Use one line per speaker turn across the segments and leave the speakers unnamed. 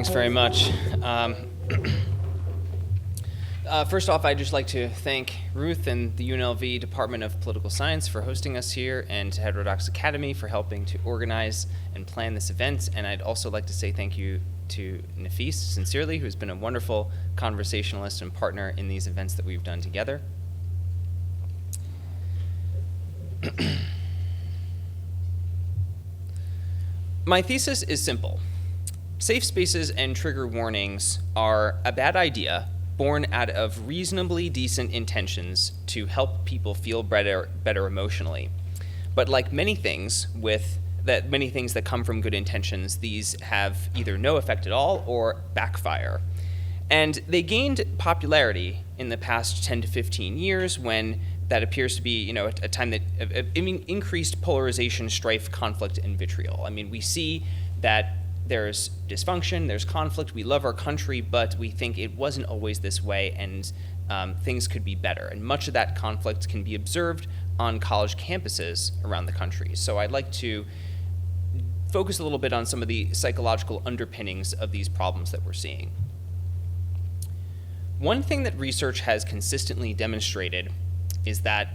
Thanks very much. First off, I'd just like to thank Ruth and the UNLV Department of Political Science for hosting us here, and to Heterodox Academy for helping to organize and plan this event. And I'd also like to say thank you to Nafees, sincerely, who's been a wonderful conversationalist and partner in these events that we've done together. My thesis is simple. Safe spaces and trigger warnings are a bad idea born out of reasonably decent intentions to help people feel better emotionally. But like many things that come from good intentions, these have either no effect at all or backfire. And they gained popularity in the past 10 to 15 years when that appears to be, a time that increased polarization, strife, conflict, and vitriol. I mean, we see that there's dysfunction, there's conflict, we love our country, but we think it wasn't always this way, and things could be better. And much of that conflict can be observed on college campuses around the country. So I'd like to focus a little bit on some of the psychological underpinnings of these problems that we're seeing. One thing that research has consistently demonstrated is that,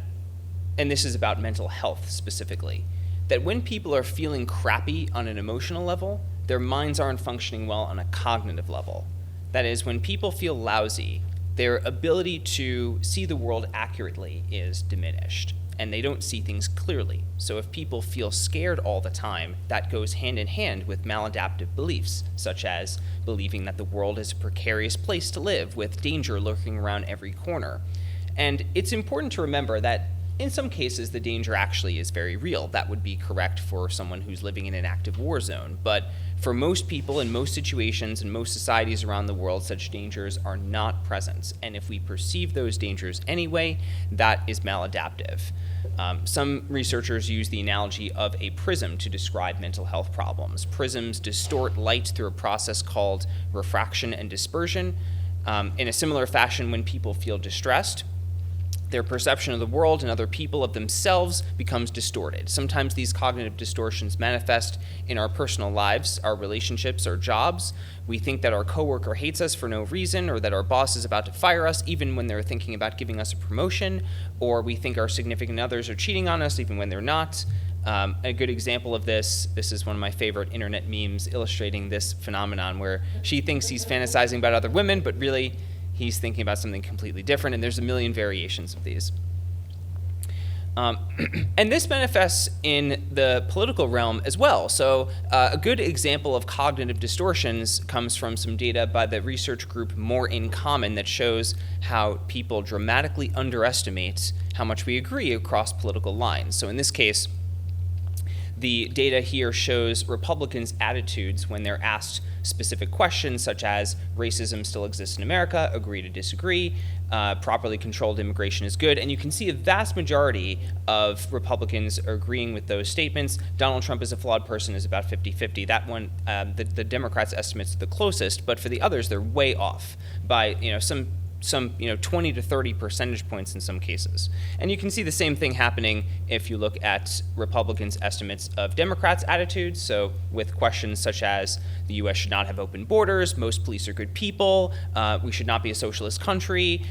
and this is about mental health specifically, that when people are feeling crappy on an emotional level, their minds aren't functioning well on a cognitive level. That is, when people feel lousy, their ability to see the world accurately is diminished, and they don't see things clearly. So if people feel scared all the time, that goes hand in hand with maladaptive beliefs, such as believing that the world is a precarious place to live with danger lurking around every corner. And it's important to remember that in some cases, the danger actually is very real. That would be correct for someone who's living in an active war zone. But for most people in most situations in most societies around the world, such dangers are not present. And if we perceive those dangers anyway, that is maladaptive. Some researchers use the analogy of a prism to describe mental health problems. Prisms distort light through a process called refraction and dispersion. In a similar fashion, when people feel distressed, their perception of the world and other people, of themselves, becomes distorted. Sometimes these cognitive distortions manifest in our personal lives, our relationships, our jobs. We think that our coworker hates us for no reason, or that our boss is about to fire us even when they're thinking about giving us a promotion, or we think our significant others are cheating on us even when they're not. A good example of this is one of my favorite internet memes illustrating this phenomenon, where she thinks he's fantasizing about other women, but really he's thinking about something completely different, and there's a million variations of these. And this manifests in the political realm as well. So a good example of cognitive distortions comes from some data by the research group More in Common that shows how people dramatically underestimate how much we agree across political lines. So in this case, the data here shows Republicans' attitudes when they're asked specific questions such as racism still exists in America, agree to disagree, properly controlled immigration is good, and you can see a vast majority of Republicans are agreeing with those statements. Donald Trump is a flawed person is about 50-50. That one, the Democrats' estimates are the closest, but for the others, they're way off by some 20 to 30 percentage points in some cases. And you can see the same thing happening if you look at Republicans' estimates of Democrats' attitudes. So with questions such as the U.S. should not have open borders, most police are good people, we should not be a socialist country,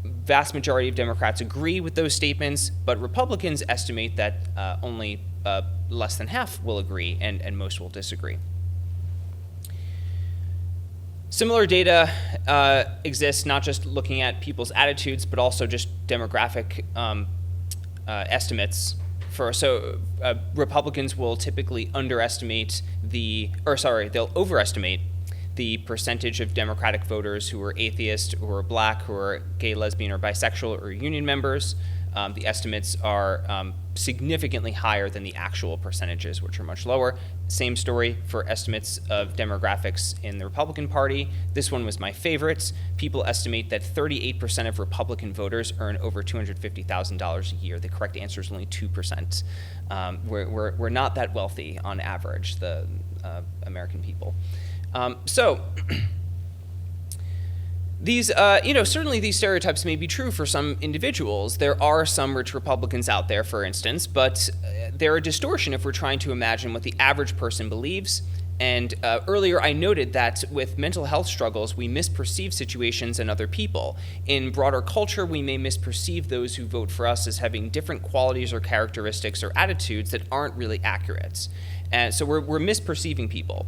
vast majority of Democrats agree with those statements, but Republicans estimate that only less than half will agree and most will disagree. Similar data exists, not just looking at people's attitudes, but also just demographic estimates. Republicans will typically they'll overestimate the percentage of Democratic voters who are atheist, who are black, who are gay, lesbian, or bisexual, or union members. The estimates are significantly higher than the actual percentages, which are much lower. Same story for estimates of demographics in the Republican Party. This one was my favorite. People estimate that 38% of Republican voters earn over $250,000 a year. The correct answer is only 2%. We're not that wealthy on average, the American people. These, certainly these stereotypes may be true for some individuals. There are some rich Republicans out there, for instance, but they're a distortion if we're trying to imagine what the average person believes And earlier I noted that with mental health struggles, we misperceive situations and other people. In broader culture, we may misperceive those who vote for us as having different qualities or characteristics or attitudes that aren't really accurate. And so we're misperceiving people.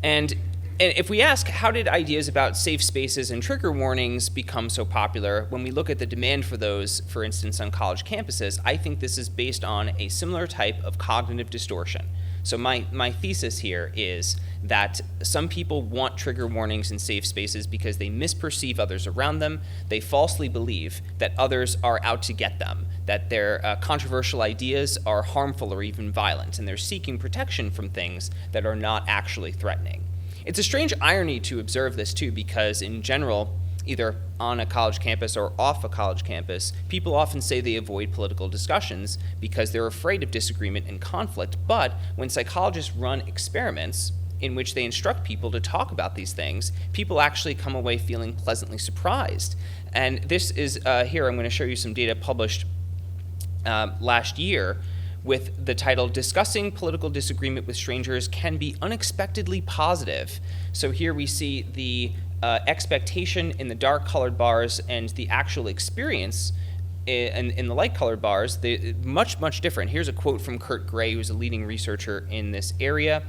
And if we ask, how did ideas about safe spaces and trigger warnings become so popular? When we look at the demand for those, for instance, on college campuses, I think this is based on a similar type of cognitive distortion. So my thesis here is that some people want trigger warnings in safe spaces because they misperceive others around them. They falsely believe that others are out to get them, that their controversial ideas are harmful or even violent, and they're seeking protection from things that are not actually threatening. It's a strange irony to observe this too, because in general, either on a college campus or off a college campus, people often say they avoid political discussions because they're afraid of disagreement and conflict. But when psychologists run experiments in which they instruct people to talk about these things, people actually come away feeling pleasantly surprised. And this is, here I'm going to show you some data published last year with the title, Discussing Political Disagreement with Strangers Can Be Unexpectedly Positive. So here we see the expectation in the dark colored bars and the actual experience in the light colored bars, much different. Here's a quote from Kurt Gray, who's a leading researcher in this area.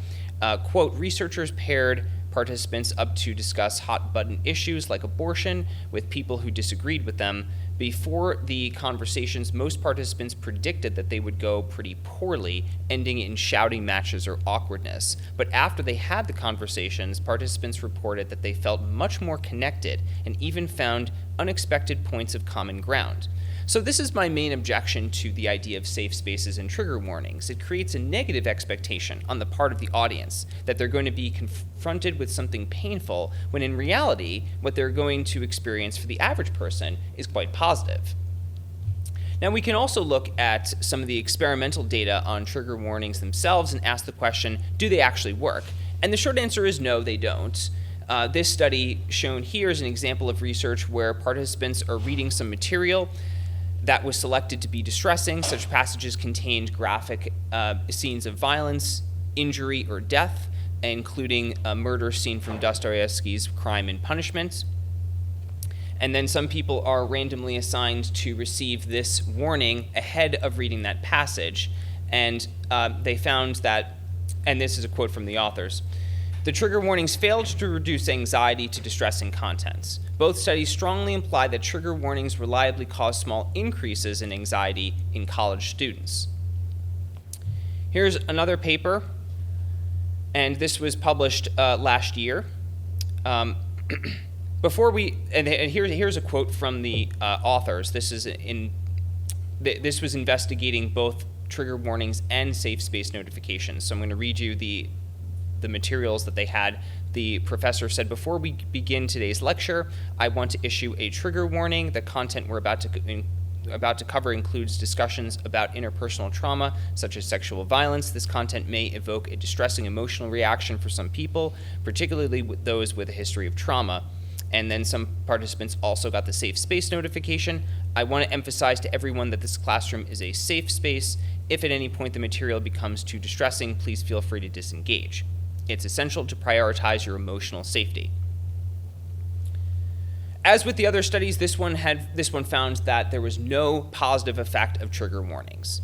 Quote, researchers paired participants up to discuss hot button issues like abortion with people who disagreed with them. Before the conversations, most participants predicted that they would go pretty poorly, ending in shouting matches or awkwardness. But after they had the conversations, participants reported that they felt much more connected and even found unexpected points of common ground. So this is my main objection to the idea of safe spaces and trigger warnings. It creates a negative expectation on the part of the audience that they're going to be confronted with something painful, when in reality, what they're going to experience for the average person is quite positive. Now, we can also look at some of the experimental data on trigger warnings themselves and ask the question, do they actually work? And the short answer is no, they don't. This study shown here is an example of research where participants are reading some material that was selected to be distressing. Such passages contained graphic scenes of violence, injury, or death, including a murder scene from Dostoevsky's Crime and Punishment. And then some people are randomly assigned to receive this warning ahead of reading that passage. And they found that, and this is a quote from the authors, the trigger warnings failed to reduce anxiety to distressing contents. Both studies strongly imply that trigger warnings reliably cause small increases in anxiety in college students. Here's another paper, and this was published last year. Here's a quote from the authors. This was investigating both trigger warnings and safe space notifications. So I'm going to read you the materials that they had. The professor said, before we begin today's lecture, I want to issue a trigger warning. The content we're about to cover includes discussions about interpersonal trauma, such as sexual violence. This content may evoke a distressing emotional reaction for some people, particularly with those with a history of trauma. And then some participants also got the safe space notification. I want to emphasize to everyone that this classroom is a safe space. If at any point the material becomes too distressing, please feel free to disengage. It's essential to prioritize your emotional safety. As with the other studies, this one found that there was no positive effect of trigger warnings.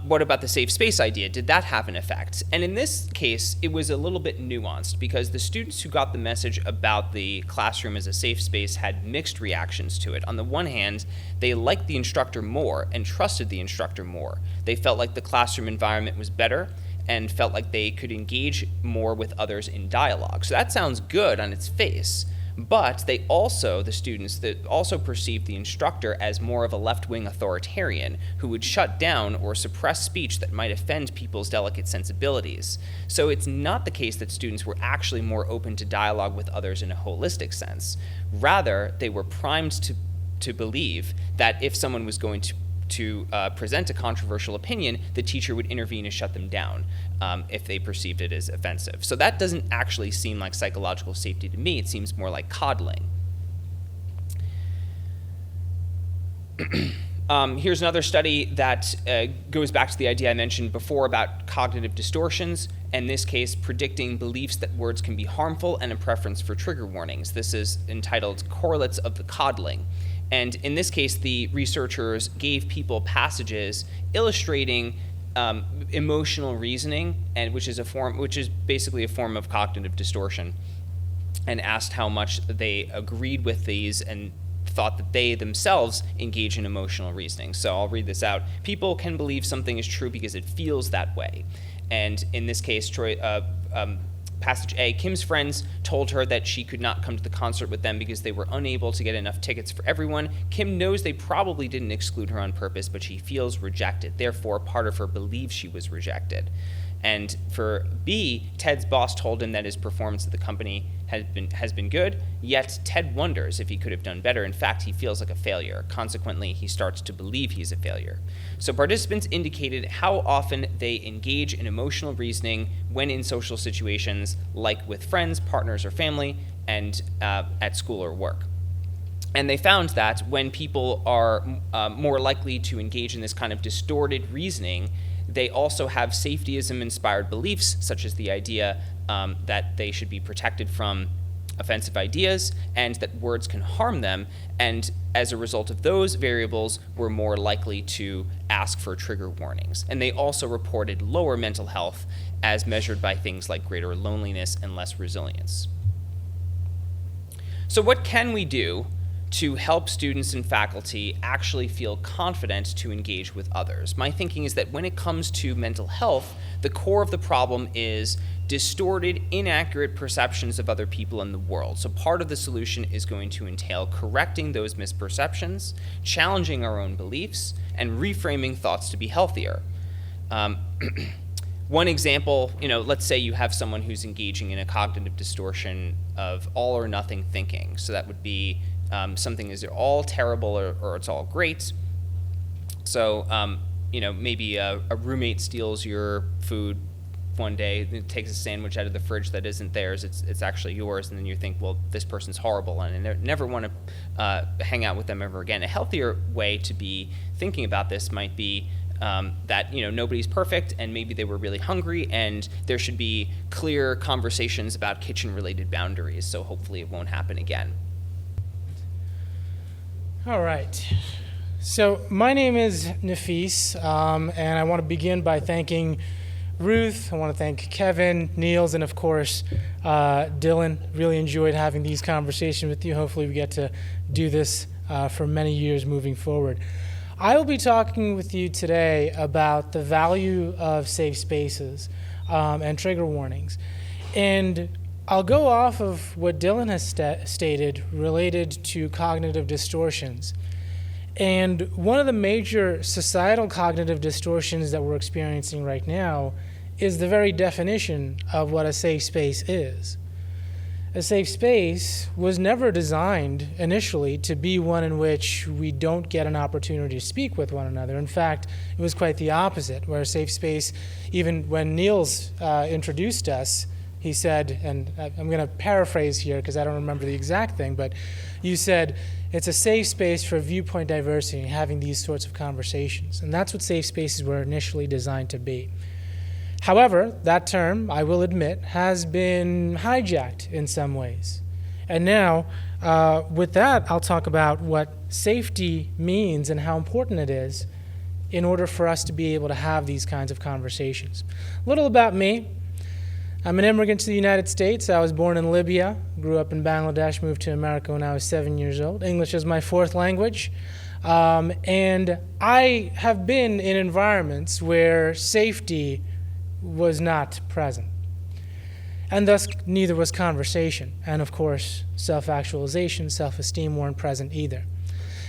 What about the safe space idea? Did that have an effect? And in this case, it was a little bit nuanced, because the students who got the message about the classroom as a safe space had mixed reactions to it. On the one hand, they liked the instructor more and trusted the instructor more. They felt like the classroom environment was better and felt like they could engage more with others in dialogue. So that sounds good on its face. But the students also perceived the instructor as more of a left-wing authoritarian who would shut down or suppress speech that might offend people's delicate sensibilities. So it's not the case that students were actually more open to dialogue with others in a holistic sense. Rather, they were primed to believe that if someone was going to present a controversial opinion, the teacher would intervene and shut them down if they perceived it as offensive. So that doesn't actually seem like psychological safety to me. It seems more like coddling. Here's another study that goes back to the idea I mentioned before about cognitive distortions, in this case, predicting beliefs that words can be harmful and a preference for trigger warnings. This is entitled Correlates of the Coddling. And in this case, the researchers gave people passages illustrating emotional reasoning, and which is basically a form of cognitive distortion, and asked how much they agreed with these and thought that they themselves engage in emotional reasoning. So I'll read this out. People can believe something is true because it feels that way. And in this case, passage A, Kim's friends told her that she could not come to the concert with them because they were unable to get enough tickets for everyone. Kim knows they probably didn't exclude her on purpose, but she feels rejected. Therefore, part of her believes she was rejected. And for B, Ted's boss told him that his performance at the company has been good, yet Ted wonders if he could have done better. In fact, he feels like a failure. Consequently, he starts to believe he's a failure. So participants indicated how often they engage in emotional reasoning when in social situations like with friends, partners, or family, and at school or work. And they found that when people are more likely to engage in this kind of distorted reasoning, they also have safetyism-inspired beliefs, such as the idea that they should be protected from offensive ideas and that words can harm them. And as a result of those variables, we're more likely to ask for trigger warnings. And they also reported lower mental health as measured by things like greater loneliness and less resilience. So what can we do to help students and faculty actually feel confident to engage with others? My thinking is that when it comes to mental health, the core of the problem is distorted, inaccurate perceptions of other people in the world. So part of the solution is going to entail correcting those misperceptions, challenging our own beliefs, and reframing thoughts to be healthier. One example, let's say you have someone who's engaging in a cognitive distortion of all or nothing thinking. So that would be something is all terrible or it's all great. So, maybe a roommate steals your food one day, takes a sandwich out of the fridge that isn't theirs, it's actually yours, and then you think, well, this person's horrible, and I never want to hang out with them ever again. A healthier way to be thinking about this might be that nobody's perfect, and maybe they were really hungry, and there should be clear conversations about kitchen-related boundaries, so hopefully it won't happen again.
All right. So my name is Nafees, and I want to begin by thanking Ruth. I want to thank Kevin, Niels, and of course, Dylan. Really enjoyed having these conversations with you. Hopefully we get to do this for many years moving forward. I will be talking with you today about the value of safe spaces and trigger warnings. And I'll go off of what Dylan has stated related to cognitive distortions. And one of the major societal cognitive distortions that we're experiencing right now is the very definition of what a safe space is. A safe space was never designed initially to be one in which we don't get an opportunity to speak with one another. In fact, it was quite the opposite, where a safe space, even when Niels introduced us, he said, and I'm going to paraphrase here because I don't remember the exact thing, but you said, it's a safe space for viewpoint diversity and having these sorts of conversations. And that's what safe spaces were initially designed to be. However, that term, I will admit, has been hijacked in some ways. And now, with that, I'll talk about what safety means and how important it is in order for us to be able to have these kinds of conversations. A little about me. I'm an immigrant to the United States. I was born in Libya, grew up in Bangladesh, moved to America when I was 7 years old. English is my fourth language. And I have been in environments where safety was not present. And thus, neither was conversation. And of course, self-actualization, self-esteem weren't present either.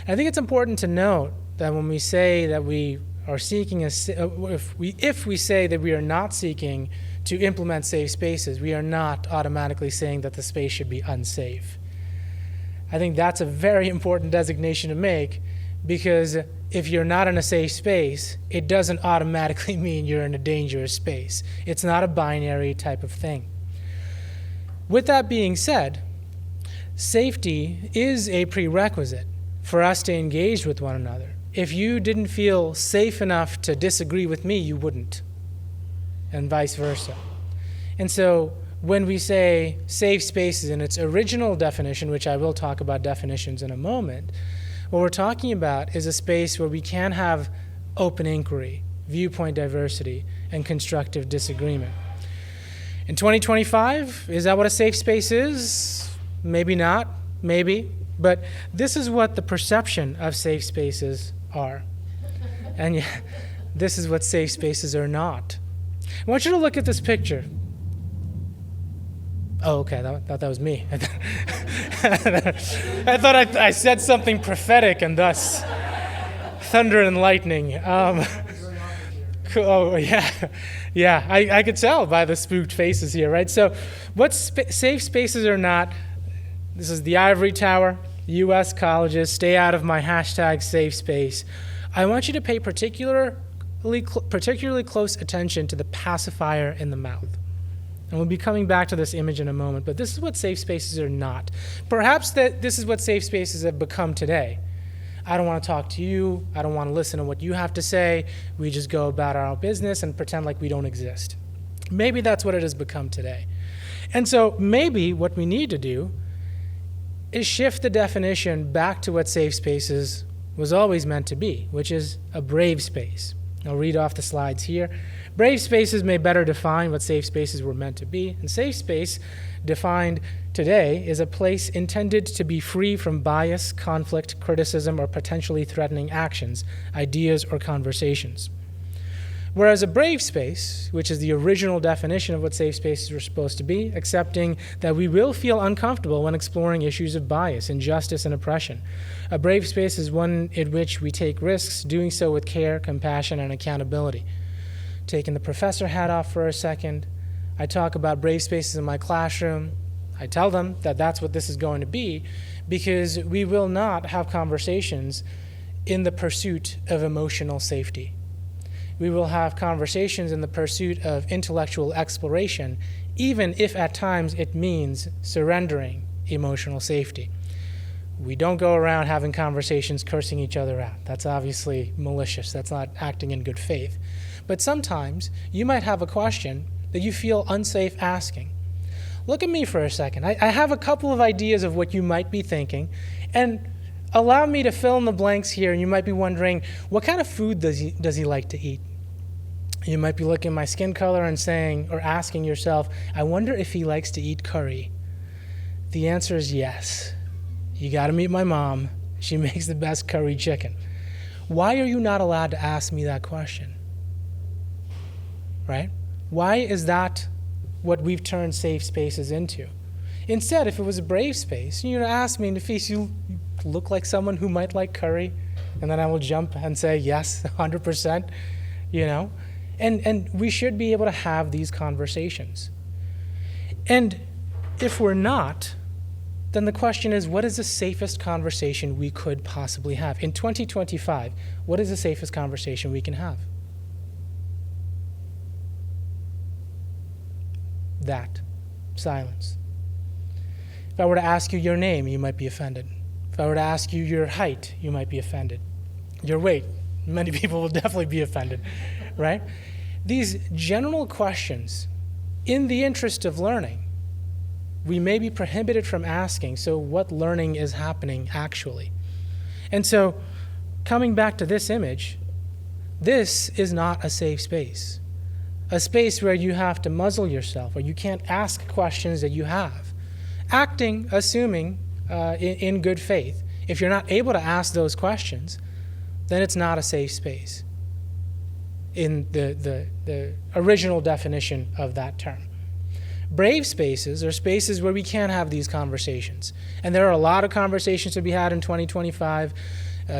And I think it's important to note that when we say that we are seeking, if we say that we are not seeking to implement safe spaces, we are not automatically saying that the space should be unsafe. I think that's a very important designation to make, because if you're not in a safe space, it doesn't automatically mean you're in a dangerous space. It's not a binary type of thing. With that being said, safety is a prerequisite for us to engage with one another If you didn't feel safe enough to disagree with me, you wouldn't, and vice versa. And so when we say safe spaces in its original definition, which I will talk about definitions in a moment, what we're talking about is a space where we can have open inquiry, viewpoint diversity, and constructive disagreement. In 2025, is that what a safe space is? Maybe not, maybe. But this is what the perception of safe spaces are. And this is what safe spaces are not. I want you to look at this picture. Oh, okay, I thought that was me. I thought I said something prophetic and thus thunder and lightning. Oh, yeah. Yeah, I could tell by the spooked faces here, right? So what safe spaces are not, this is the ivory tower, U.S. colleges, stay out of my hashtag safe space. I want you to pay particularly close attention to the pacifier in the mouth. And we'll be coming back to this image in a moment, but this is what safe spaces are not. Perhaps this is what safe spaces have become today. I don't want to talk to you. I don't want to listen to what you have to say. We just go about our business and pretend like we don't exist. Maybe that's what it has become today. And so maybe what we need to do is shift the definition back to what safe spaces was always meant to be, which is a brave space. I'll read off the slides here. Brave spaces may better define what safe spaces were meant to be. And safe space, defined today, is a place intended to be free from bias, conflict, criticism, or potentially threatening actions, ideas, or conversations. Whereas a brave space, which is the original definition of what safe spaces were supposed to be, accepting that we will feel uncomfortable when exploring issues of bias, injustice, and oppression. A brave space is one in which we take risks, doing so with care, compassion, and accountability. Taking the professor hat off for a second, I talk about brave spaces in my classroom. I tell them that that's what this is going to be, because we will not have conversations in the pursuit of emotional safety. We will have conversations in the pursuit of intellectual exploration, even if at times it means surrendering emotional safety. We don't go around having conversations cursing each other out. That's obviously malicious. That's not acting in good faith. But sometimes you might have a question that you feel unsafe asking. Look at me for a second. I have a couple of ideas of what you might be thinking, and allow me to fill in the blanks here. And you might be wondering, what kind of food does he like to eat? You might be looking at my skin color and saying, or asking yourself, I wonder if he likes to eat curry. The answer is yes. You got to meet my mom. She makes the best curry chicken. Why are you not allowed to ask me that question? Right? Why is that what we've turned safe spaces into? Instead, if it was a brave space, you'd ask me, Nafees, you look like someone who might like curry, and then I will jump and say, yes, 100%, you know? And we should be able to have these conversations. And if we're not, then the question is, what is the safest conversation we could possibly have? In 2025, what is the safest conversation we can have? That. Silence. If I were to ask you your name, you might be offended. If I were to ask you your height, you might be offended. Your weight, many people will definitely be offended, right? These general questions, in the interest of learning, we may be prohibited from asking, so what learning is happening actually? And so, coming back to this image, this is not a safe space. A space where you have to muzzle yourself, or you can't ask questions that you have. Acting, assuming, in good faith. If you're not able to ask those questions, then it's not a safe space in the original definition of that term. Brave spaces are spaces where we can have these conversations. And there are a lot of conversations to be had in 2025.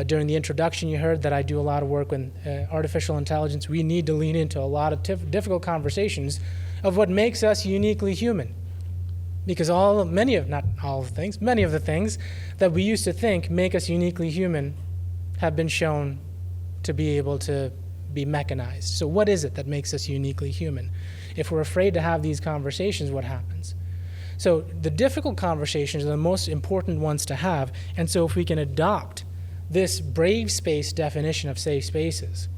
During the introduction, you heard that I do a lot of work with artificial intelligence. We need to lean into a lot of difficult conversations of what makes us uniquely human. Because many of the things that we used to think make us uniquely human have been shown to be able to be mechanized. So what is it that makes us uniquely human? If we're afraid to have these conversations, what happens? So the difficult conversations are the most important ones to have. And so if we can adopt this brave space definition of safe spaces,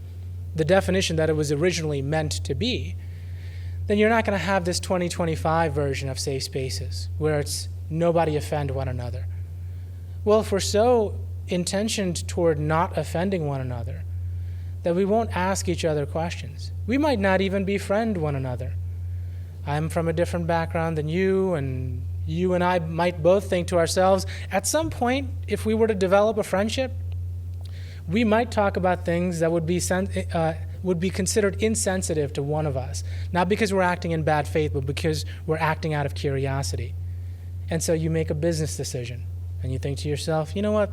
the definition that it was originally meant to be, then you're not going to have this 2025 version of safe spaces where it's nobody offend one another. Well, if we're so intentioned toward not offending one another that we won't ask each other questions, we might not even befriend one another. I'm from a different background than you, and you and I might both think to ourselves, at some point, if we were to develop a friendship, we might talk about things that would be considered insensitive to one of us, not because we're acting in bad faith, but because we're acting out of curiosity. And so you make a business decision, and you think to yourself, you know what,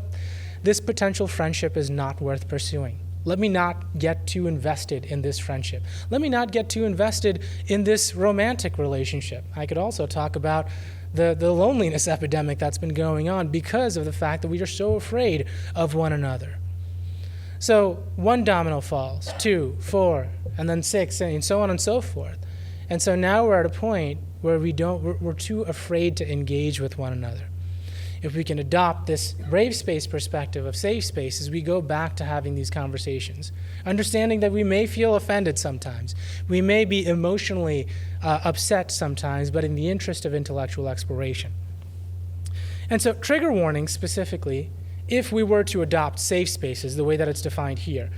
this potential friendship is not worth pursuing. Let me not get too invested in this friendship. Let me not get too invested in this romantic relationship. I could also talk about the loneliness epidemic that's been going on because of the fact that we are so afraid of one another. So one domino falls, 2, 4, and then 6, and so on and so forth. And so now we're at a point where we're too afraid to engage with one another. If we can adopt this brave space perspective of safe spaces, we go back to having these conversations, understanding that we may feel offended sometimes. We may be emotionally upset sometimes, but in the interest of intellectual exploration. And so trigger warnings specifically, if we were to adopt safe spaces the way that it's defined here,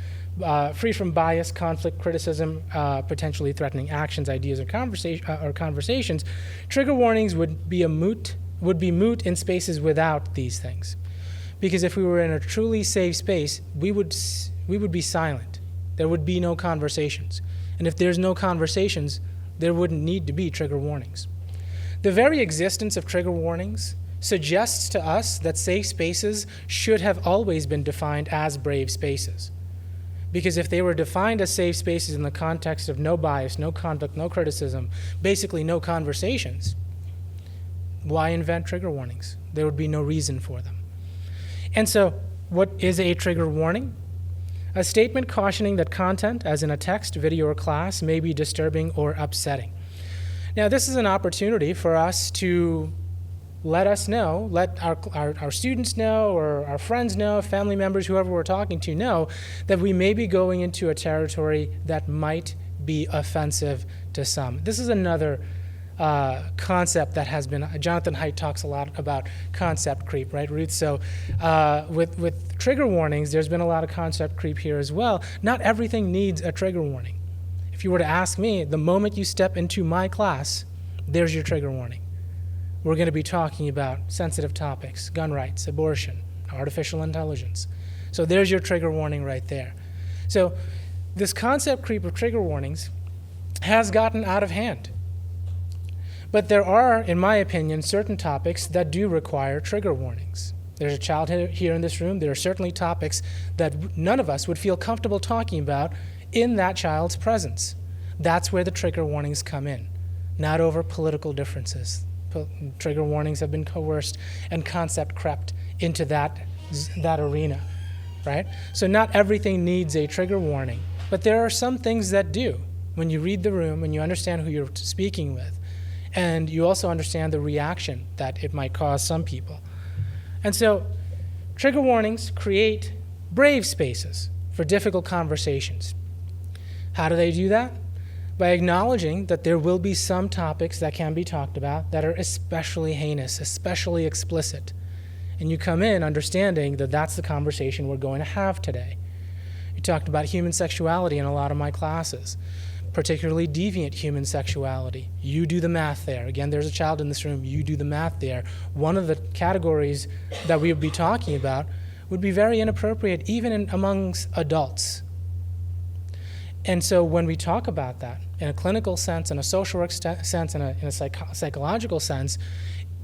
free from bias, conflict, criticism, potentially threatening actions, ideas, or conversations, trigger warnings would be moot in spaces without these things. Because if we were in a truly safe space, we would be silent. There would be no conversations. And if there's no conversations, there wouldn't need to be trigger warnings. The very existence of trigger warnings suggests to us that safe spaces should have always been defined as brave spaces. Because if they were defined as safe spaces in the context of no bias, no conflict, no criticism, basically no conversations, why invent trigger warnings? There would be no reason for them. And so, what is a trigger warning? A statement cautioning that content, as in a text, video, or class, may be disturbing or upsetting. Now, this is an opportunity for us to let our students know, or our friends know, family members, whoever we're talking to know, that we may be going into a territory that might be offensive to some. This is another concept that has been, Jonathan Haidt talks a lot about concept creep, right, Ruth? So with trigger warnings, there's been a lot of concept creep here as well. Not everything needs a trigger warning. If you were to ask me, the moment you step into my class, there's your trigger warning. We're going to be talking about sensitive topics, gun rights, abortion, artificial intelligence. So there's your trigger warning right there. So this concept creep of trigger warnings has gotten out of hand. But there are, in my opinion, certain topics that do require trigger warnings. There's a child here in this room. There are certainly topics that none of us would feel comfortable talking about in that child's presence. That's where the trigger warnings come in, not over political differences. Trigger warnings have been coerced and concept crept into that arena, right? So not everything needs a trigger warning, but there are some things that do. When you read the room and you understand who you're speaking with, and you also understand the reaction that it might cause some people. And so trigger warnings create brave spaces for difficult conversations. How do they do that? By acknowledging that there will be some topics that can be talked about that are especially heinous, especially explicit. And you come in understanding that that's the conversation we're going to have today. You talked about human sexuality in a lot of my classes, particularly deviant human sexuality. You do the math there. Again, there's a child in this room. You do the math there. One of the categories that we would be talking about would be very inappropriate even amongst adults. And so when we talk about that in a clinical sense, in a social sense, in a psychological sense,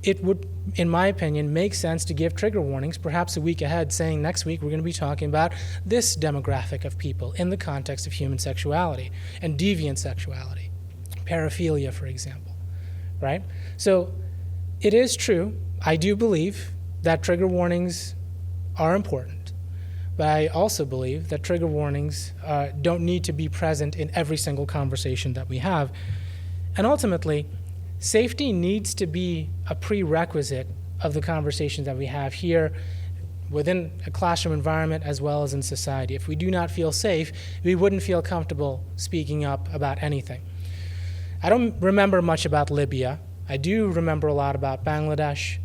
it would, in my opinion, make sense to give trigger warnings perhaps a week ahead, saying next week we're going to be talking about this demographic of people in the context of human sexuality and deviant sexuality, paraphilia, for example, right? So it is true, I do believe that trigger warnings are important. But I also believe that trigger warnings don't need to be present in every single conversation that we have. And ultimately, safety needs to be a prerequisite of the conversations that we have here, within a classroom environment as well as in society. If we do not feel safe, we wouldn't feel comfortable speaking up about anything. I don't remember much about Libya. I do remember a lot about Bangladesh.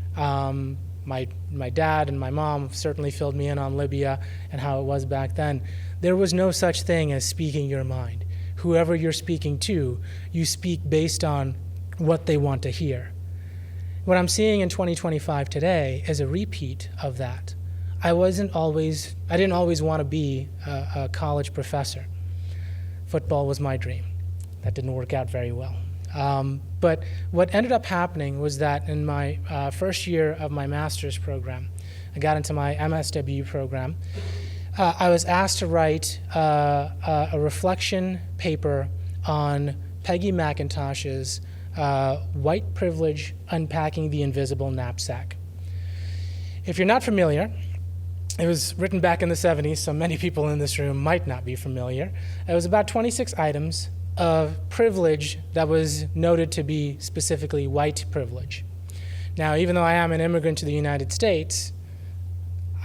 My dad and my mom certainly filled me in on Libya and how it was back then. There was no such thing as speaking your mind. Whoever you're speaking to, you speak based on what they want to hear. What I'm seeing in 2025 today is a repeat of that. I didn't always want to be a college professor. Football was my dream. That didn't work out very well. But what ended up happening was that in my first year of my master's program, I got into my MSW program. I was asked to write a reflection paper on Peggy McIntosh's White Privilege, Unpacking the Invisible Knapsack. If you're not familiar, it was written back in the 70s, so many people in this room might not be familiar. It was about 26 items of privilege that was noted to be specifically white privilege. Now, even though I am an immigrant to the United States,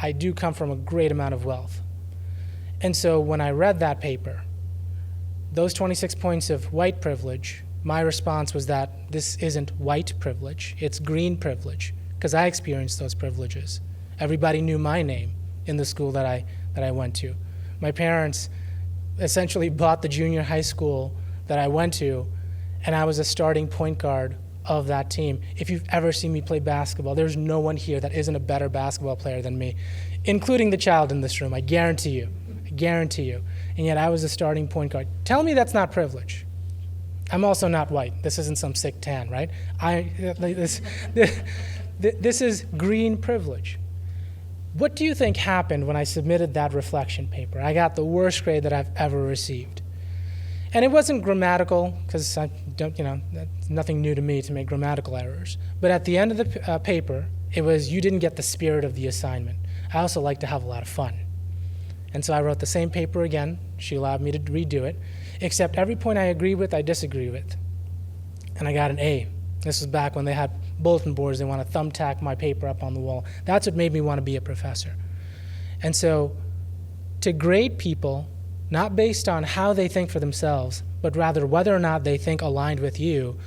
I do come from a great amount of wealth. And so when I read that paper, those 26 points of white privilege, my response was that this isn't white privilege, it's green privilege, because I experienced those privileges. Everybody knew my name in the school that I went to. My parents essentially bought the junior high school that I went to, and I was a starting point guard of that team. If you've ever seen me play basketball, there's no one here that isn't a better basketball player than me, including the child in this room, I guarantee you. And yet I was a starting point guard. Tell me that's not privilege. I'm also not white. This isn't some sick tan, right? This is green privilege. What do you think happened when I submitted that reflection paper? I got the worst grade that I've ever received. And it wasn't grammatical, because that's nothing new to me to make grammatical errors. But at the end of the paper, it was, you didn't get the spirit of the assignment. I also like to have a lot of fun. And so I wrote the same paper again. She allowed me to redo it, except every point I agree with, I disagree with. And I got an A. This was back when they had bulletin boards. They want to thumbtack my paper up on the wall. That's what made me want to be a professor. And so to grade people, not based on how they think for themselves, but rather whether or not they think aligned with you,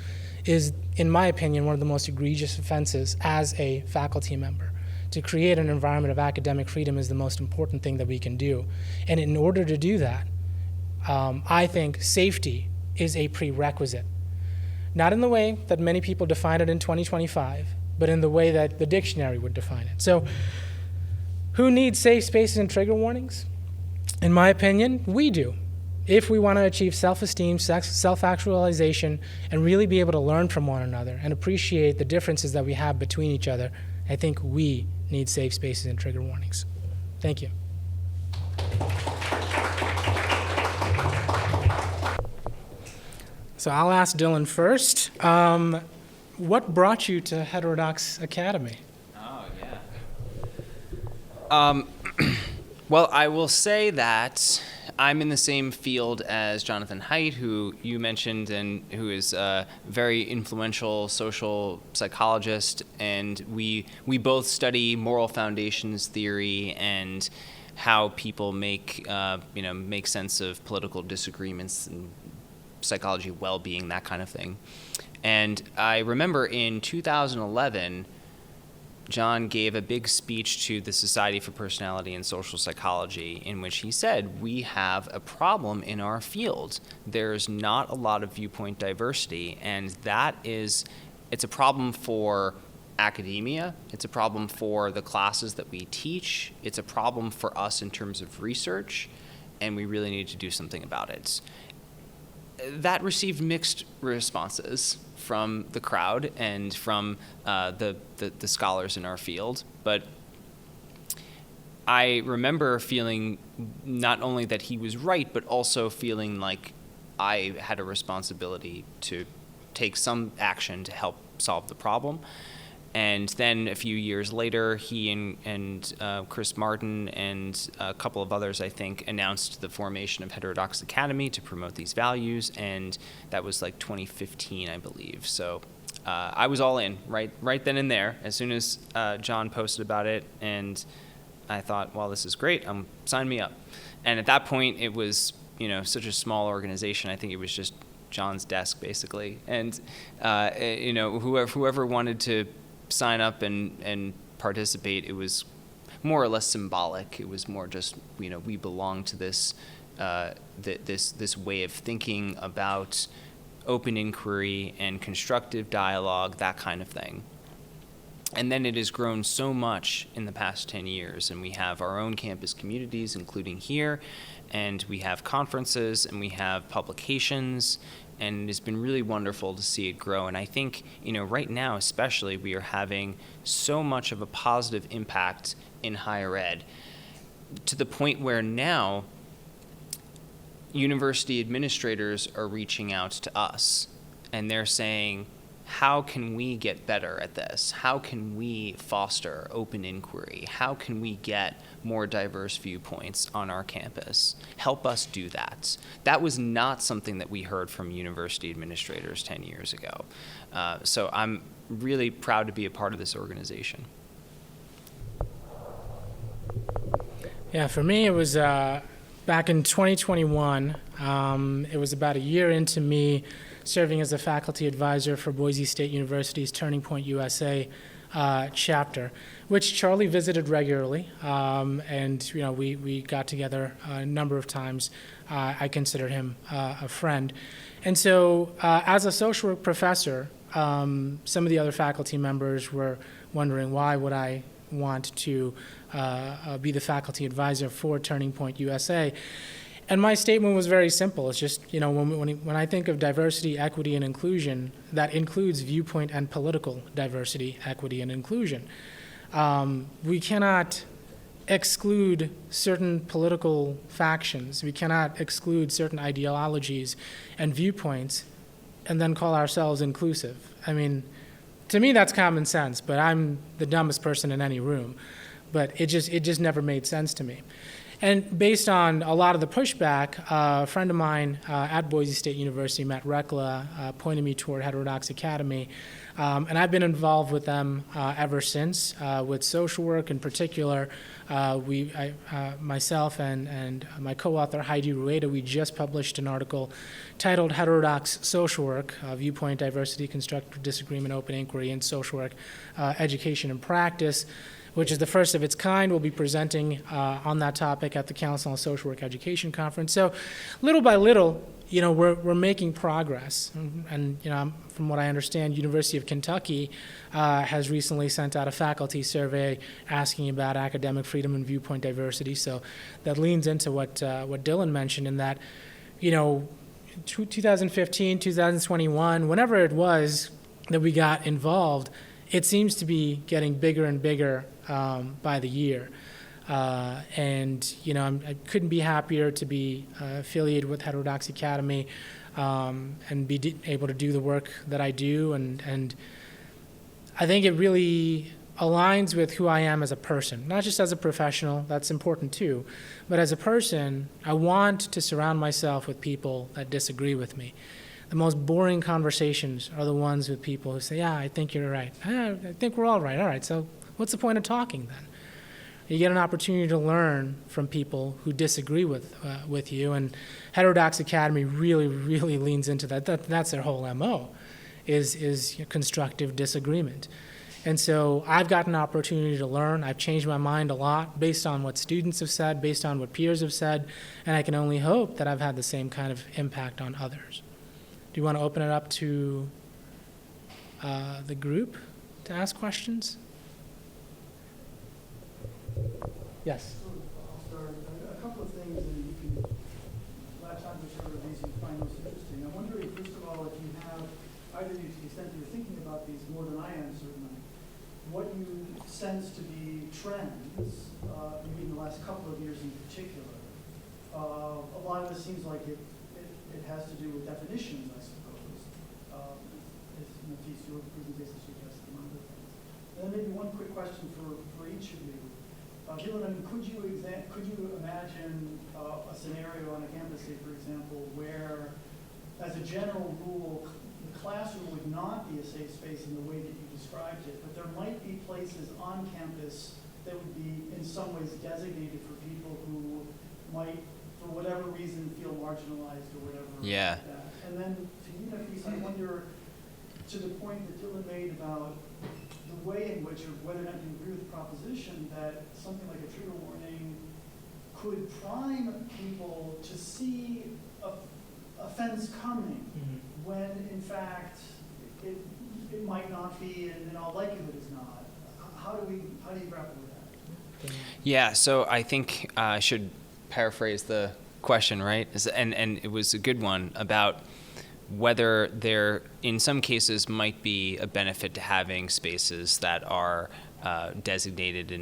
is, in my opinion, one of the most egregious offenses as a faculty member. To create an environment of academic freedom is the most important thing that we can do. And in order to do that, I think safety is a prerequisite. Not in the way that many people define it in 2025, but in the way that the dictionary would define it. So who needs safe spaces and trigger warnings? In my opinion, we do. If we want to achieve self-esteem, self-actualization, and really be able to learn from one another and appreciate the differences that we have between each other, I think we need safe spaces and trigger warnings. Thank you. So I'll ask Dylan first. What brought you to Heterodox Academy?
Oh, yeah. Well, I will say that I'm in the same field as Jonathan Haidt, who you mentioned, and who is a very influential social psychologist, and we both study moral foundations theory and how people make sense of political disagreements and psychology, well-being, that kind of thing. And I remember in 2011, John gave a big speech to the Society for Personality and Social Psychology in which he said, we have a problem in our field. There's not a lot of viewpoint diversity, and it's a problem for academia, it's a problem for the classes that we teach, it's a problem for us in terms of research, and we really need to do something about it. That received mixed responses from the crowd and from the scholars in our field, but I remember feeling not only that he was right, but also feeling like I had a responsibility to take some action to help solve the problem. And then a few years later, he and Chris Martin and a couple of others, I think, announced the formation of Heterodox Academy to promote these values, and that was like 2015, I believe. So I was all in right then and there as soon as John posted about it, and I thought, well, this is great. Sign me up. And at that point, it was, such a small organization. I think it was just John's desk, basically. And, whoever wanted to sign up and participate, it was more or less symbolic. It was more just, we belong to this, this way of thinking about open inquiry and constructive dialogue, that kind of thing. And then it has grown so much in the past 10 years, and we have our own campus communities, including here, and we have conferences, and we have publications, and it's been really wonderful to see it grow. And I think, right now especially, we are having so much of a positive impact in higher ed, to the point where now university administrators are reaching out to us, and they're saying, how can we get better at this? How can we foster open inquiry? How can we get more diverse viewpoints on our campus? Help us do that. That was not something that we heard from university administrators 10 years ago. So I'm really proud to be a part of this organization.
Yeah, for me, it was back in 2021. It was about a year into me serving as a faculty advisor for Boise State University's Turning Point USA chapter, which Charlie visited regularly, and we got together a number of times. I considered him a friend. And so as a social work professor, some of the other faculty members were wondering, why would I want to be the faculty advisor for Turning Point USA? And my statement was very simple. It's just, when I think of diversity, equity, and inclusion, that includes viewpoint and political diversity, equity, and inclusion. We cannot exclude certain political factions. We cannot exclude certain ideologies and viewpoints and then call ourselves inclusive. I mean, to me, that's common sense, but I'm the dumbest person in any room. But it just never made sense to me. And based on a lot of the pushback, a friend of mine at Boise State University, Matt Rekla, pointed me toward Heterodox Academy. And I've been involved with them ever since, with social work in particular. Myself and my co-author, Heidi Rueda, we just published an article titled Heterodox Social Work, Viewpoint, Diversity, Constructive Disagreement, Open Inquiry, and Social Work Education and Practice, which is the first of its kind. We'll be presenting on that topic at the Council on Social Work Education Conference. So little by little, we're making progress. And from what I understand, University of Kentucky has recently sent out a faculty survey asking about academic freedom and viewpoint diversity. So that leans into what Dylan mentioned, in that, 2015, 2021, whenever it was that we got involved, it seems to be getting bigger and bigger by the year. And I couldn't be happier to be affiliated with Heterodox Academy and be able to do the work that I do. And I think it really aligns with who I am as a person, not just as a professional, that's important too, but as a person. I want to surround myself with people that disagree with me. The most boring conversations are the ones with people who say, yeah, I think you're right. I think we're all right. All right, so what's the point of talking then? You get an opportunity to learn from people who disagree with you, and Heterodox Academy really, really leans into that. That's their whole MO, is constructive disagreement. And so I've got an opportunity to learn. I've changed my mind a lot based on what students have said, based on what peers have said, and I can only hope that I've had the same kind of impact on others. Do you want to open it up to the group to ask questions? Yes.
I'll start. A couple of things, and you can latch on to whichever of these you find most interesting. I'm wondering, first of all, if you have, either to the extent you're thinking about these more than I am, certainly, what you sense to be trends, maybe in the last couple of years in particular. A lot of it seems like it has to do with definitions, I suppose, as Nafees, your presentation suggests, among other things. And then maybe one quick question for each of you. Dylan, could you imagine a scenario on a campus, say, for example, where, as a general rule, the classroom would not be a safe space in the way that you described it, but there might be places on campus that would be in some ways designated for people who might, for whatever reason, feel marginalized or whatever.
Yeah.
Like that. And then to you, Nafees, I wonder, to the point that Dylan made about the way in which, or whether or not you agree with the proposition that something like a trigger warning could prime people to see offense coming when, in fact, it might not be, and in all likelihood is not. How do you grapple with that?
Yeah, so I think I should paraphrase the question, right? And it was a good one about whether there, in some cases, might be a benefit to having spaces that are designated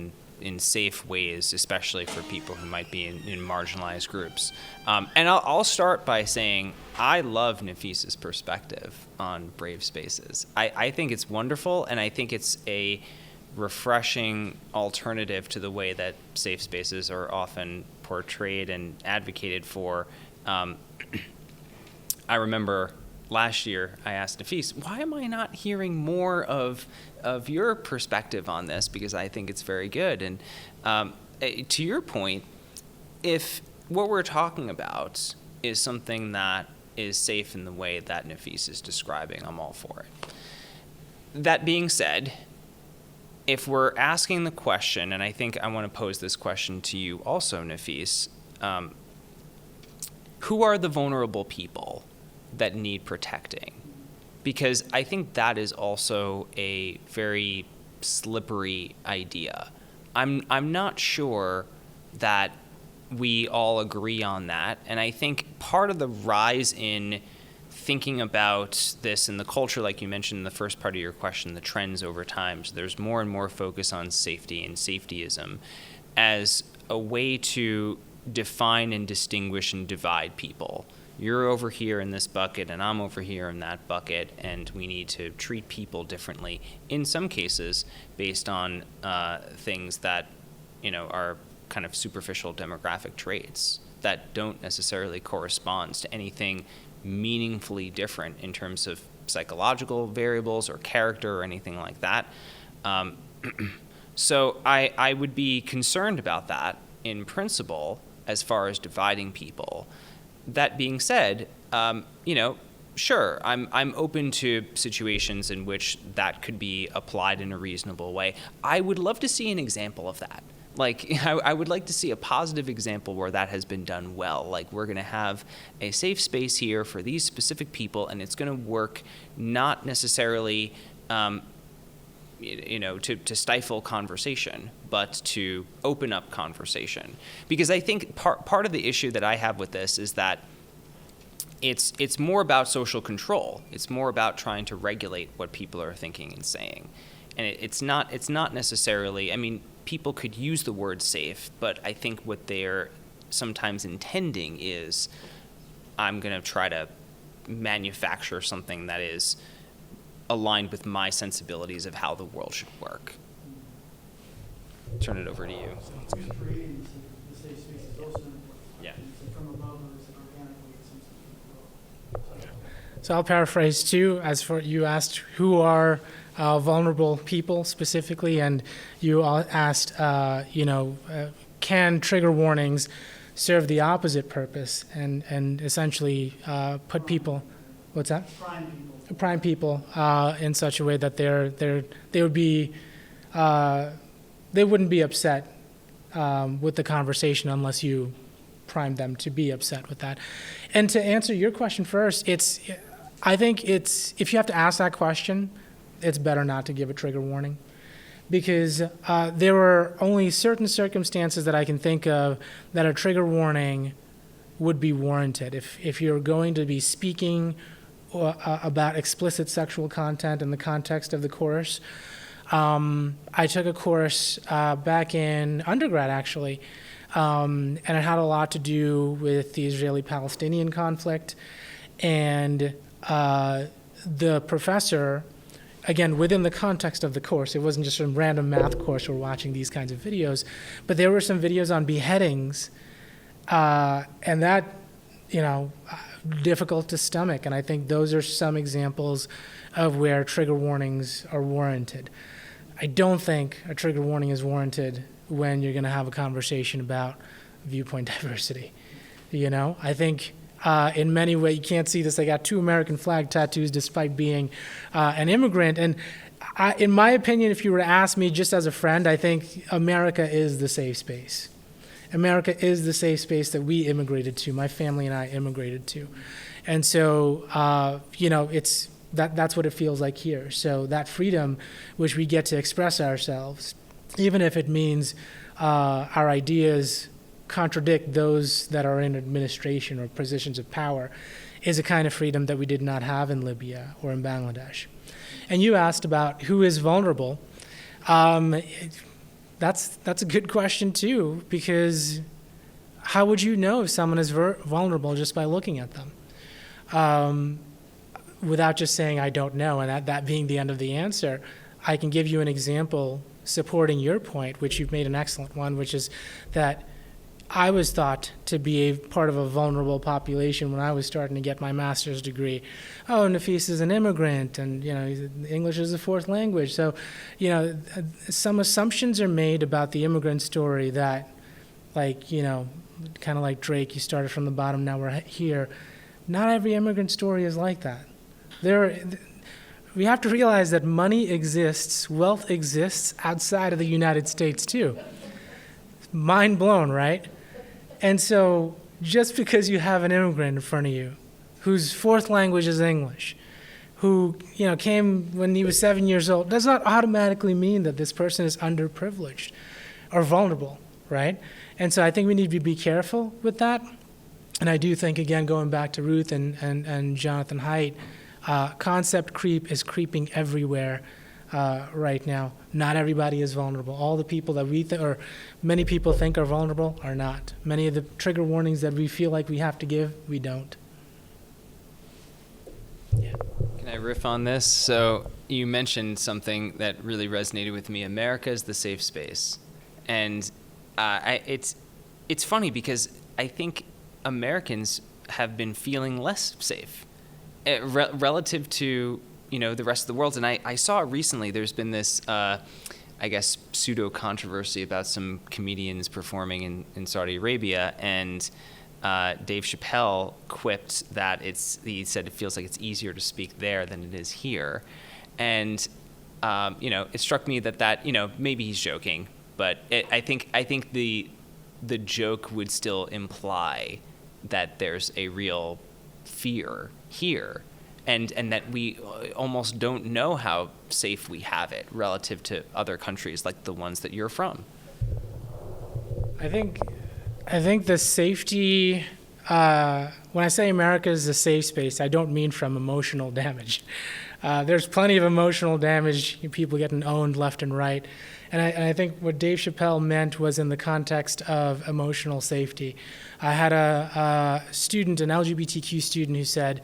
in safe ways, especially for people who might be in marginalized groups. And I'll start by saying I love Nafees's perspective on brave spaces. I think it's wonderful, and I think it's a refreshing alternative to the way that safe spaces are often portrayed and advocated for. I remember last year I asked Nafees, why am I not hearing more of your perspective on this? Because I think it's very good. And to your point, if what we're talking about is something that is safe in the way that Nafees is describing, I'm all for it. That being said, if we're asking the question, and I think I want to pose this question to you also, Nafees, who are the vulnerable people that need protecting? Because I think that is also a very slippery idea. I'm not sure that we all agree on that, and I think part of the rise in thinking about this in the culture, like you mentioned in the first part of your question, the trends over time, so there's more and more focus on safety and safetyism as a way to define and distinguish and divide people. You're over here in this bucket and I'm over here in that bucket, and we need to treat people differently, in some cases based on things that are kind of superficial demographic traits that don't necessarily correspond to anything meaningfully different in terms of psychological variables or character or anything like that. So I would be concerned about that in principle as far as dividing people. That being said, sure, I'm open to situations in which that could be applied in a reasonable way. I would love to see an example of that. Like, I would like to see a positive example where that has been done well. Like, we're going to have a safe space here for these specific people, and it's going to work not necessarily, to stifle conversation, but to open up conversation. Because I think part of the issue that I have with this is that it's more about social control. It's more about trying to regulate what people are thinking and saying. And it's not necessarily, I mean, people could use the word safe, but I think what they're sometimes intending is, I'm going to try to manufacture something that is aligned with my sensibilities of how the world should work. Turn it over to you.
Creating the safe space is also important.
Yeah.
From above, it's organically, it's something.
So I'll paraphrase too, as for you asked who are vulnerable people specifically, and you asked, can trigger warnings serve the opposite purpose and essentially put people, what's that? Prime people in such a way that they wouldn't be upset with the conversation unless you primed them to be upset with that. And to answer your question first, I think if you have to ask that question, it's better not to give a trigger warning, because there are only certain circumstances that I can think of that a trigger warning would be warranted. If you're going to be speaking about explicit sexual content in the context of the course. I took a course back in undergrad, actually, and it had a lot to do with the Israeli-Palestinian conflict. And the professor, again, within the context of the course, it wasn't just some random math course we're watching these kinds of videos, but there were some videos on beheadings, and that, difficult to stomach. And I think those are some examples of where trigger warnings are warranted. I don't think a trigger warning is warranted when you're going to have a conversation about viewpoint diversity. I think in many ways, you can't see this, I got 2 American flag tattoos despite being an immigrant. And in my opinion, if you were to ask me just as a friend, I think America is the safe space. America is the safe space that we immigrated to, my family and I immigrated to. And so, that's what it feels like here. So that freedom, which we get to express ourselves, even if it means our ideas contradict those that are in administration or positions of power, is a kind of freedom that we did not have in Libya or in Bangladesh. And you asked about who is vulnerable. That's a good question too, because how would you know if someone is vulnerable just by looking at them? Without just saying, I don't know, and that being the end of the answer, I can give you an example supporting your point, which you've made an excellent one, which is that I was thought to be a part of a vulnerable population when I was starting to get my master's degree. Oh, Nafees is an immigrant, and English is a 4th language. So, some assumptions are made about the immigrant story that, kind of like Drake, you started from the bottom, now we're here. Not every immigrant story is like that. We have to realize that money exists, wealth exists outside of the United States too. Mind blown, right? And so just because you have an immigrant in front of you whose 4th language is English, who came when he was 7 years old, does not automatically mean that this person is underprivileged or vulnerable, right? And so I think we need to be careful with that. And I do think, again, going back to Ruth and Jonathan Haidt, concept creep is creeping everywhere right now. Not everybody is vulnerable. All the people that or many people think are vulnerable are not. Many of the trigger warnings that we feel like we have to give, we don't. Yeah.
Can I riff on this? So you mentioned something that really resonated with me. America is the safe space. And it's funny because I think Americans have been feeling less safe relative to the rest of the world. And I saw recently there's been this pseudo controversy about some comedians performing in Saudi Arabia, and Dave Chappelle quipped that he said it feels like it's easier to speak there than it is here. And it struck me that maybe he's joking, but I think the joke would still imply that there's a real fear here, and that we almost don't know how safe we have it relative to other countries like the ones that you're from.
I think the safety, when I say America is a safe space, I don't mean from emotional damage. There's plenty of emotional damage, people getting owned left and right. And I think what Dave Chappelle meant was in the context of emotional safety. I had a student, an LGBTQ student, who said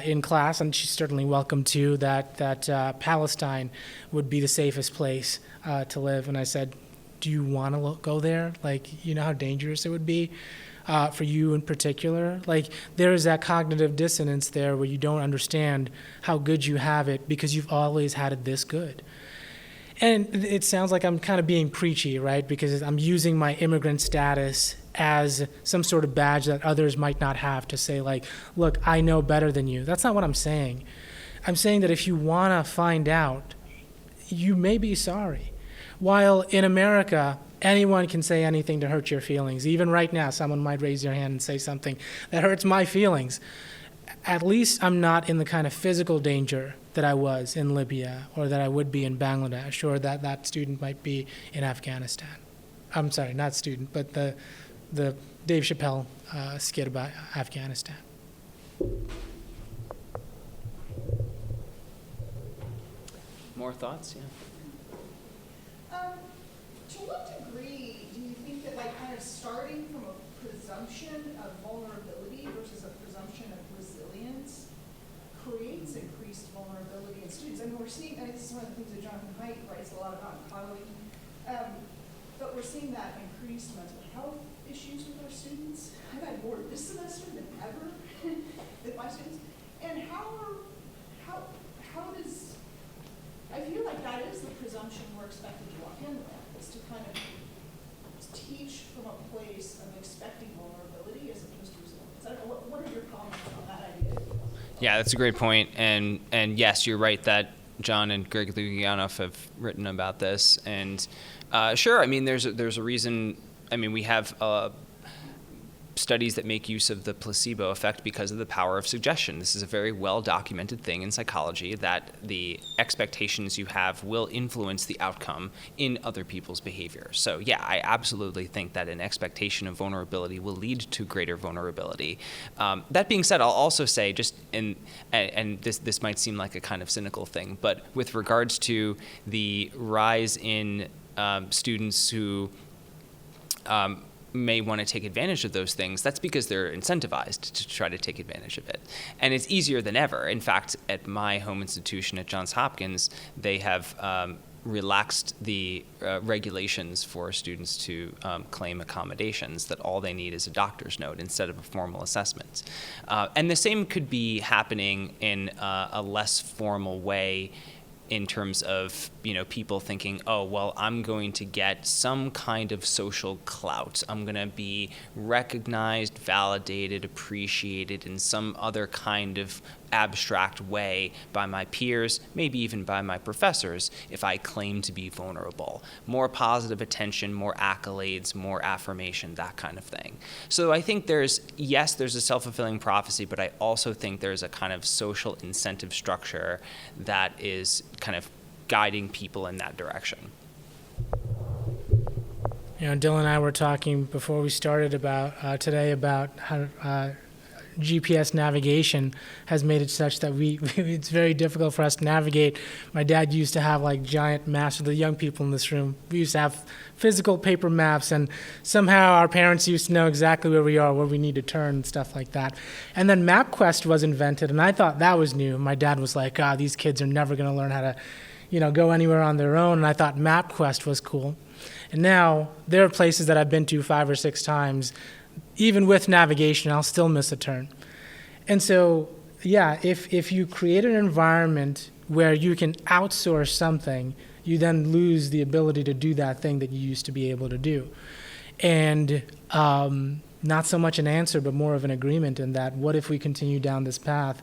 in class, and she's certainly welcome to, that Palestine would be the safest place to live. And I said, do you want to go there? You know how dangerous it would be for you in particular? There is that cognitive dissonance there where you don't understand how good you have it because you've always had it this good. And it sounds like I'm kind of being preachy, right? Because I'm using my immigrant status as some sort of badge that others might not have to say, look, I know better than you. That's not what I'm saying. I'm saying that if you want to find out, you may be sorry. While in America, anyone can say anything to hurt your feelings. Even right now, someone might raise their hand and say something that hurts my feelings. At least I'm not in the kind of physical danger that I was in Libya, or that I would be in Bangladesh, or that student might be in Afghanistan. I'm sorry, not student, but the Dave Chappelle skit about Afghanistan.
More thoughts? Yeah.
To what degree do you think that kind of starting from a presumption of vulnerability versus a presumption of resilience creates increased vulnerability in students? I mean, we're seeing, and this is one of the things that Jonathan Haidt writes a lot about in following, but we're seeing that increased mental health issues with our students. I've had more this semester than ever with my students. And how does, I feel like that is the presumption we're expected to walk in with, is to kind of
Yeah, that's a great point. And yes, you're right that John and Greg Lukianoff have written about this. And sure, I mean, there's a reason. I mean, we have studies that make use of the placebo effect because of the power of suggestion. This is a very well documented thing in psychology, that the expectations you have will influence the outcome in other people's behavior. So yeah, I absolutely think that an expectation of vulnerability will lead to greater vulnerability. That being said, I'll also say, just and this might seem like a kind of cynical thing, but with regards to the rise in students who may want to take advantage of those things, that's because they're incentivized to try to take advantage of it. And it's easier than ever. In fact, at my home institution at Johns Hopkins, they have relaxed the regulations for students to claim accommodations, that all they need is a doctor's note instead of a formal assessment. And the same could be happening in a less formal way, in terms of, people thinking, oh, well, I'm going to get some kind of social clout. I'm going to be recognized, validated, appreciated in some other kind of abstract way by my peers, maybe even by my professors, if I claim to be vulnerable. More positive attention, more accolades, more affirmation, that kind of thing. So I think there's a self-fulfilling prophecy, but I also think there's a kind of social incentive structure that is kind of guiding people in that direction.
Dylan and I were talking before we started about today about how GPS navigation has made it such that it's very difficult for us to navigate. My dad used to have like giant maps. For the young people in this room, we used to have physical paper maps, and somehow our parents used to know exactly where we are, where we need to turn, and stuff like that. And then MapQuest was invented, and I thought that was new. My dad was like, these kids are never going to learn how to, go anywhere on their own. And I thought MapQuest was cool. And now there are places that I've been to 5 or 6 times. Even with navigation, I'll still miss a turn. And so, yeah, if you create an environment where you can outsource something, you then lose the ability to do that thing that you used to be able to do. And not so much an answer, but more of an agreement in that, what if we continue down this path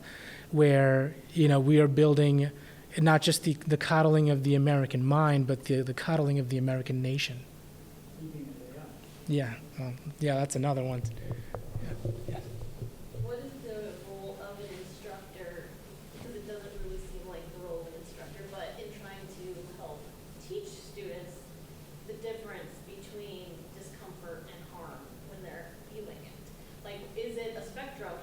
where, we are building not just the coddling of the American mind, but the coddling of the American nation. Yeah, that's another one. Yeah.
What is the role of an instructor, because it doesn't really seem like the role of an instructor, but in trying to help teach students the difference between discomfort and harm when they're feeling it? Like, is it a spectrum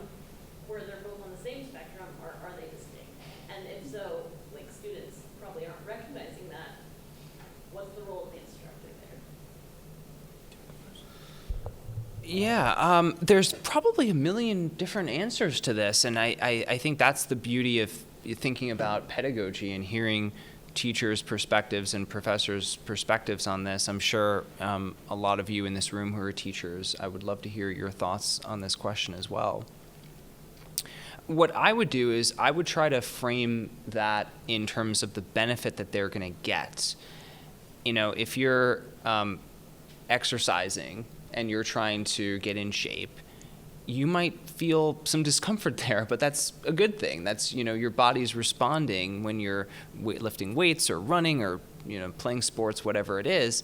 where they're both on the same spectrum, or are they distinct? And if so, like, students probably aren't recognizing that. What's the role of the instructor there?
Yeah, there's probably a million different answers to this, and I think that's the beauty of thinking about pedagogy and hearing teachers' perspectives and professors' perspectives on this. I'm sure a lot of you in this room who are teachers, I would love to hear your thoughts on this question as well. What I would do is I would try to frame that in terms of the benefit that they're going to get. If you're exercising and you're trying to get in shape, you might feel some discomfort there, but that's a good thing. That's, your body's responding when you're lifting weights or running or, playing sports, whatever it is.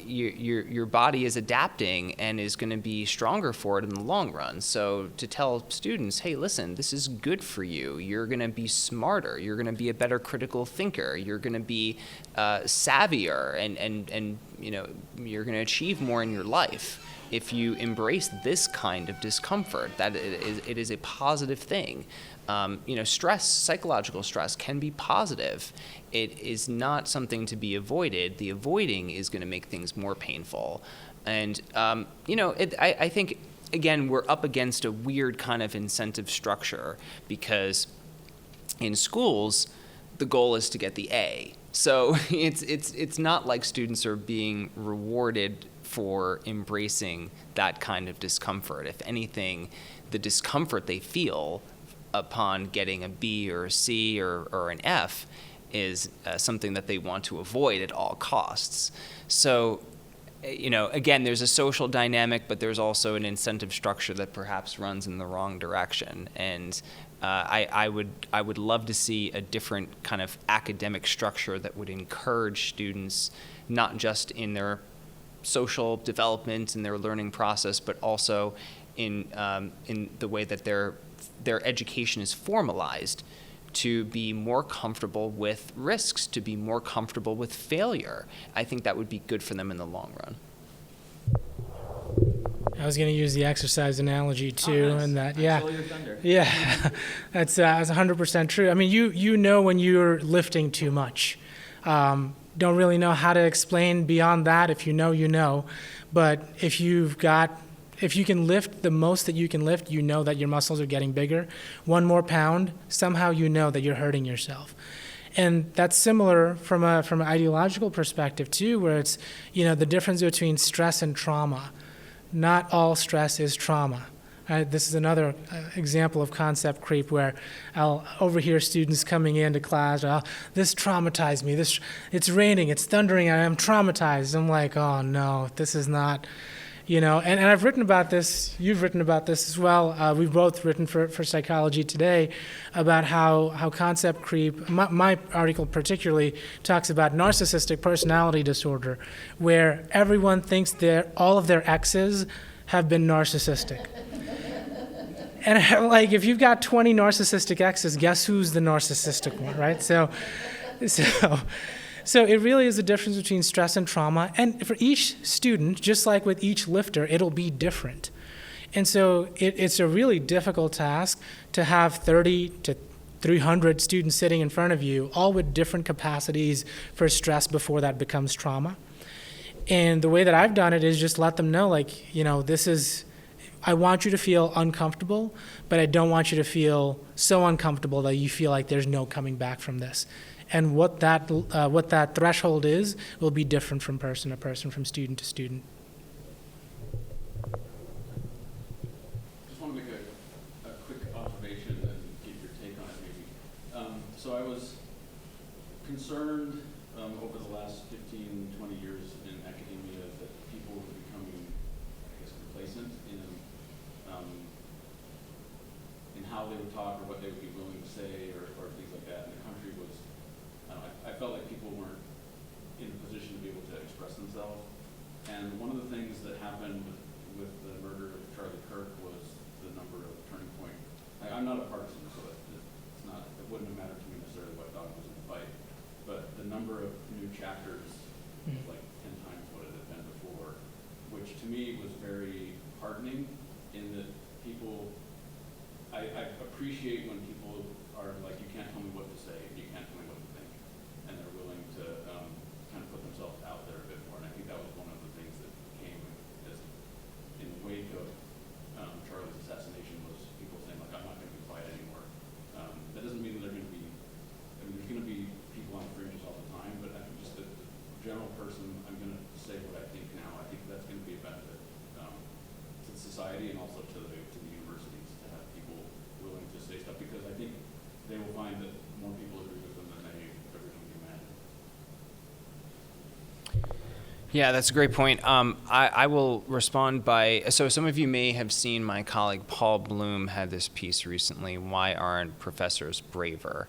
Your body is adapting and is going to be stronger for it in the long run. So to tell students, hey, listen, this is good for you. You're going to be smarter. You're going to be a better critical thinker. You're going to be savvier, and you're going to achieve more in your life if you embrace this kind of discomfort. That it is a positive thing. Stress, psychological stress, can be positive. It is not something to be avoided. The avoiding is going to make things more painful. And, I think, again, we're up against a weird kind of incentive structure, because in schools, the goal is to get the A. So it's not like students are being rewarded for embracing that kind of discomfort. If anything, the discomfort they feel upon getting a B or a C or an F is something that they want to avoid at all costs. So again, there's a social dynamic, but there's also an incentive structure that perhaps runs in the wrong direction. And I would love to see a different kind of academic structure that would encourage students, not just in their social development and their learning process, but also in the way that their education is formalized, to be more comfortable with risks, to be more comfortable with failure. I think that would be good for them in the long run.
I was going to use the exercise analogy too,
nice.
and that,
I
yeah,
stole your thunder.
yeah, that's 100% true. I mean, you know when you're lifting too much. Don't really know how to explain beyond that. If you know, you know. But if you can lift the most that you can lift, you know that your muscles are getting bigger. One more pound, somehow you know that you're hurting yourself. And that's similar from an ideological perspective too, where it's, the difference between stress and trauma. Not all stress is trauma. This is another example of concept creep, where I'll overhear students coming into class, this traumatized me. It's raining, it's thundering, I'm traumatized. I'm like, oh no, this is not, and I've written about this, you've written about this as well. We've both written for Psychology Today about how concept creep, my article particularly talks about narcissistic personality disorder, where everyone thinks all of their exes have been narcissistic. And like, if you've got 20 narcissistic exes, guess who's the narcissistic one, right? So it really is a difference between stress and trauma. And for each student, just like with each lifter, it'll be different. And so it's a really difficult task to have 30 to 300 students sitting in front of you, all with different capacities for stress before that becomes trauma. And the way that I've done it is just let them know, I want you to feel uncomfortable, but I don't want you to feel so uncomfortable that you feel like there's no coming back from this. And what that threshold is will be different from person to person, from student to student.
Just want to make a quick observation and get your take on it maybe. So I was concerned over the last 15, 20 years in academia that people were becoming, complacent in how they would talk or what they would be willing to say or things like that. And the country was, I felt like people weren't in a position to be able to express themselves. And one of the things that happened with the murder of Charlie Kirk was the number of turning point. I'm not a partisan, so it wouldn't have mattered to me necessarily what dog was in the fight. But the number of new chapters was like 10 times what it had been before, which to me was very heartening in that people, I appreciate when people are like, you can't tell me what to say, you can't tell me what to think, and they're willing to kind of put themselves out there a bit more. And I think that was one of the things that came as in the wake of Charlie's assassination was people saying like, I'm not going to be quiet anymore. That doesn't mean that they're going to be, there's going to be people on the fringes all the time, but I think just the general person, I'm going to say what I think now. I think that's going to be a benefit to society and also to the universities to have people willing to say stuff, because I think they will find that more people agree with them than they originally imagined.
Yeah, that's a great point. I will respond by, so some of you may have seen my colleague Paul Bloom had this piece recently, Why Aren't Professors Braver?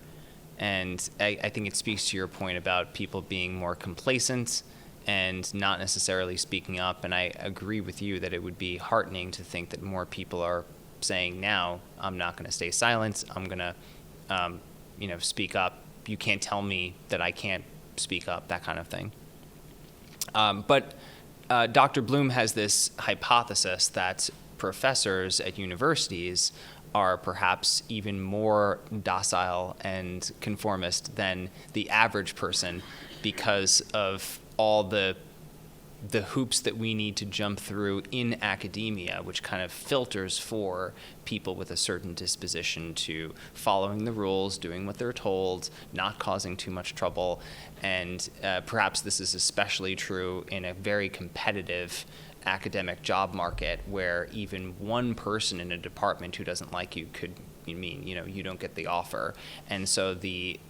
And I think it speaks to your point about people being more complacent and not necessarily speaking up. And I agree with you that it would be heartening to think that more people are saying now, I'm not going to stay silent, I'm going to speak up. You can't tell me that I can't speak up, that kind of thing. But Dr. Bloom has this hypothesis that professors at universities are perhaps even more docile and conformist than the average person because of all the hoops that we need to jump through in academia, which kind of filters for people with a certain disposition to following the rules, doing what they're told, not causing too much trouble. And perhaps this is especially true in a very competitive academic job market where even one person in a department who doesn't like you could mean, you don't get the offer. And so the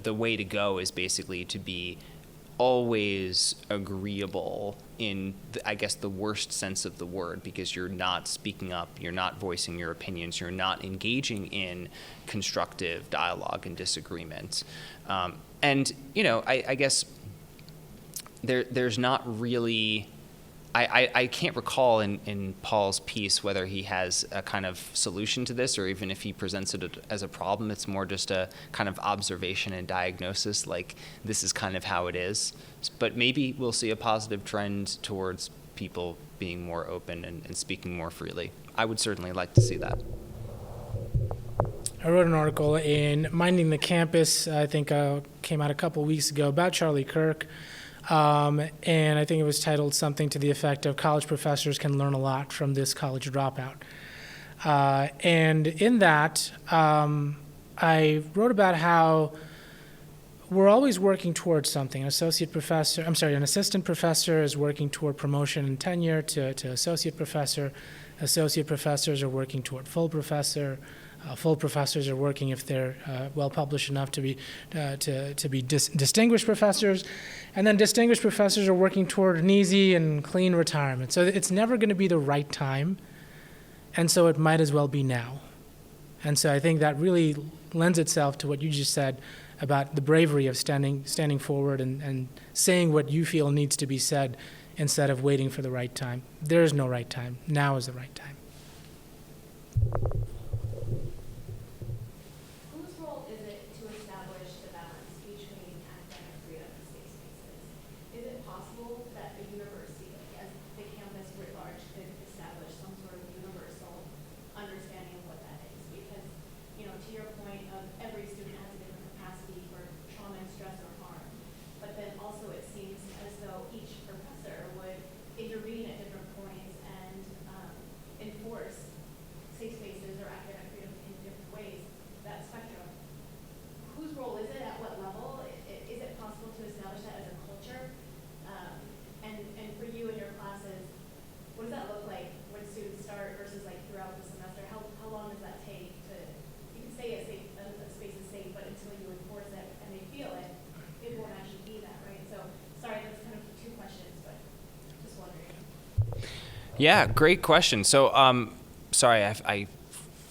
way to go is basically to be always agreeable in, I guess, the worst sense of the word, because you're not speaking up, you're not voicing your opinions, you're not engaging in constructive dialogue and disagreement. And, I guess there's not really, I can't recall in Paul's piece whether he has a kind of solution to this, or even if he presents it as a problem. It's more just a kind of observation and diagnosis, like this is kind of how it is. But maybe we'll see a positive trend towards people being more open and speaking more freely. I would certainly like to see that.
I wrote an article in Minding the Campus, I think came out a couple weeks ago, about Charlie Kirk. And I think it was titled something to the effect of college professors can learn a lot from this college dropout. And in that, I wrote about how we're always working towards something. An assistant professor is working toward promotion and tenure to associate professor. Associate professors are working toward full professor. Full professors are working, if they're well published enough, to be distinguished professors, and then distinguished professors are working toward an easy and clean retirement. So it's never going to be the right time, and so it might as well be now. And so I think that really lends itself to what you just said about the bravery of standing forward and saying what you feel needs to be said instead of waiting for the right time. There is no right time. Now is the right time.
Whose role is it to establish the balance between academic freedom and safe spaces? Is it possible that the university, as the campus writ large, could establish some sort of universal understanding of what that is? Because, to your point of every student has a different capacity for trauma and stress or harm, but then also it seems as though each professor would intervene at different points and enforce safe spaces or academic freedom in different ways. That spectrum, whose role is it? At what level? Is it possible to establish that as a culture? And for you and your classes, what does that look like when students start versus like throughout the semester? How long does that take to? You can say a space is safe, but until you enforce it and they feel it, it won't actually be that, right? So sorry, that's kind of two questions, but just wondering.
Yeah, great question. So, sorry, I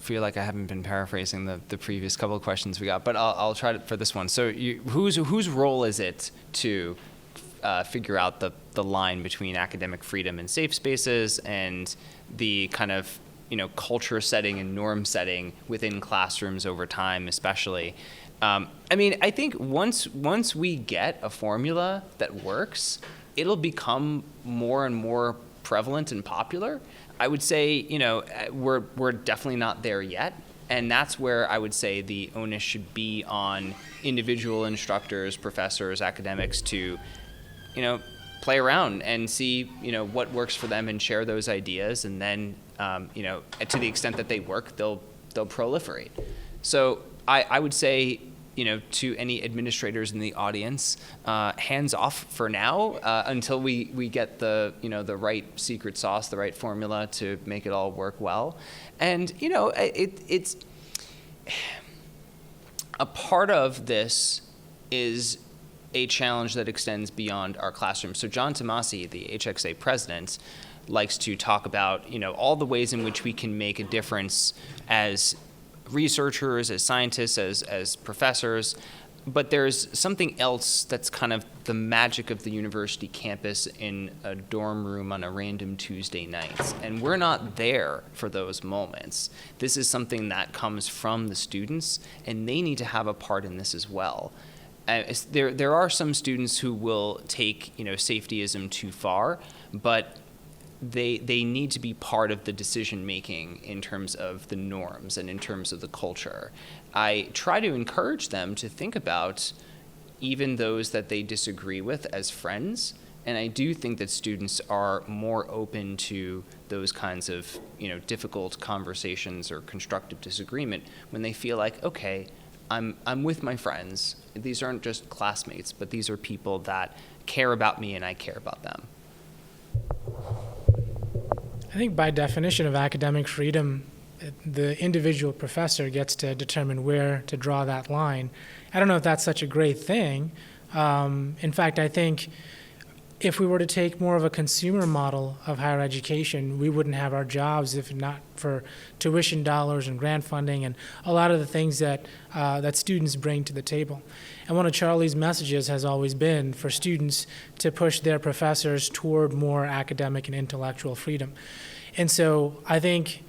feel like I haven't been paraphrasing the previous couple of questions we got, but I'll try to for this one. So, whose role is it to figure out the line between academic freedom and safe spaces and the kind of culture setting and norm setting within classrooms over time, especially? I think once we get a formula that works, it'll become more and more prevalent and popular. I would say, we're definitely not there yet. And that's where I would say the onus should be on individual instructors, professors, academics to, play around and see, what works for them and share those ideas. And then, to the extent that they work, they'll proliferate. So I would say, to any administrators in the audience, hands off for now until we get the right secret sauce, the right formula to make it all work well. And it's a part of this is a challenge that extends beyond our classroom. So John Tomasi, the HXA president, likes to talk about all the ways in which we can make a difference as researchers, as scientists, as professors, but there's something else that's kind of the magic of the university campus in a dorm room on a random Tuesday night, and we're not there for those moments. This is something that comes from the students, and they need to have a part in this as well. There are some students who will take safetyism too far, but they need to be part of the decision making in terms of the norms and in terms of the culture. I try to encourage them to think about even those that they disagree with as friends, and I do think that students are more open to those kinds of difficult conversations or constructive disagreement when they feel like, okay, I'm with my friends. These aren't just classmates, but these are people that care about me and I care about them.
I think by definition of academic freedom, the individual professor gets to determine where to draw that line. I don't know if that's such a great thing, In fact, I think if we were to take more of a consumer model of higher education, we wouldn't have our jobs if not for tuition dollars and grant funding and a lot of the things that that students bring to the table. And one of Charlie's messages has always been for students to push their professors toward more academic and intellectual freedom. And so I think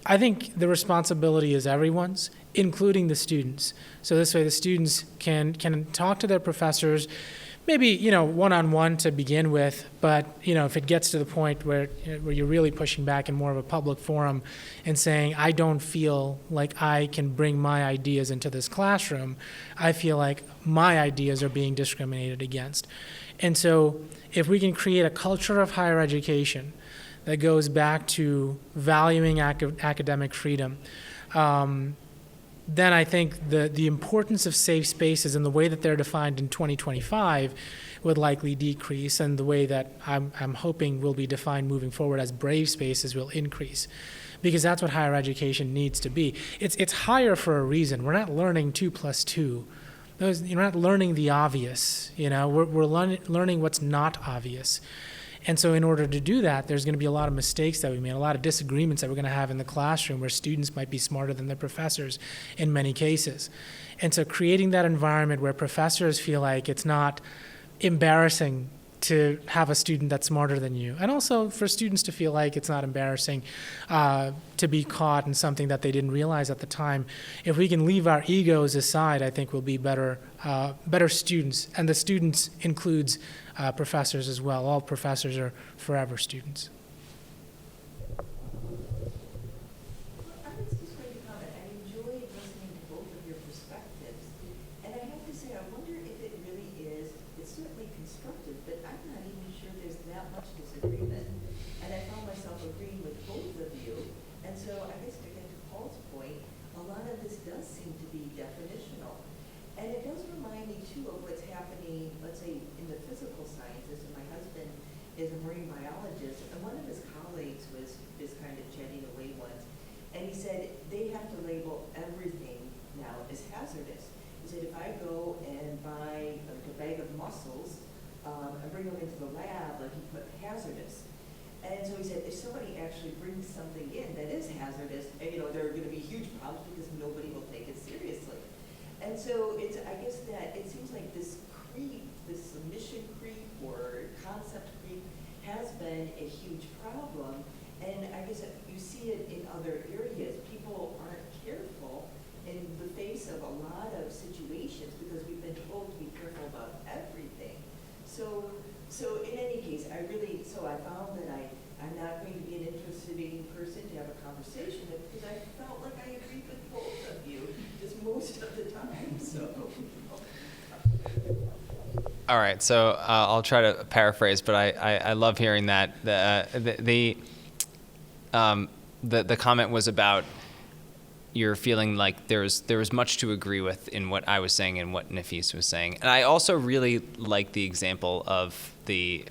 the responsibility is everyone's, including the students. So this way the students can talk to their professors, maybe, one-on-one to begin with, but, if it gets to the point where you're really pushing back in more of a public forum and saying, I don't feel like I can bring my ideas into this classroom, I feel like my ideas are being discriminated against. And so if we can create a culture of higher education that goes back to valuing academic freedom, then I think the importance of safe spaces and the way that they're defined in 2025 would likely decrease, and the way that I'm hoping will be defined moving forward as brave spaces will increase, because that's what higher education needs to be. It's higher for a reason. We're not learning 2 + 2. You're not learning the obvious. We're learning what's not obvious. And so in order to do that, there's going to be a lot of mistakes that we made, a lot of disagreements that we're going to have in the classroom where students might be smarter than their professors in many cases. And so creating that environment where professors feel like it's not embarrassing to have a student that's smarter than you, and also for students to feel like it's not embarrassing to be caught in something that they didn't realize at the time. If we can leave our egos aside, I think we'll be better students, and the students includes professors as well. All professors are forever students.
I was just going to comment. I enjoyed listening to both of your perspectives. And I have to say, I wonder if it really is, it's certainly constructive, but I'm not even sure there's that much disagreement. And I found myself agreeing with both of you. And so I guess to get to Paul's point, a lot of this does seem to be definitional. And it does remind me, too, of what's happening, let's say, in the physical sciences. And my husband is a marine biologist, and one of his colleagues was just kind of chatting away once, and he said they have to label everything now as hazardous. He said, if I go and buy a bag of mussels and bring them into the lab, like he put hazardous. And so he said, if somebody actually brings something in that is hazardous, and, there are going to be huge problems because nobody will take it seriously. And so I guess that it seems like this creep, this submission creep or concept creep has been a huge problem. And I guess you see it in other areas. People aren't careful in the face of a lot of situations because we've been told to be careful about everything. So in any case, I found that I'm not going to be an interesting person to have a conversation with because I felt like I agreed with both of you just most of the time. So.
All right, so I'll try to paraphrase, but I love hearing that. The comment was about you're feeling like there was much to agree with in what I was saying and what Nafees was saying, and I also really like the example of the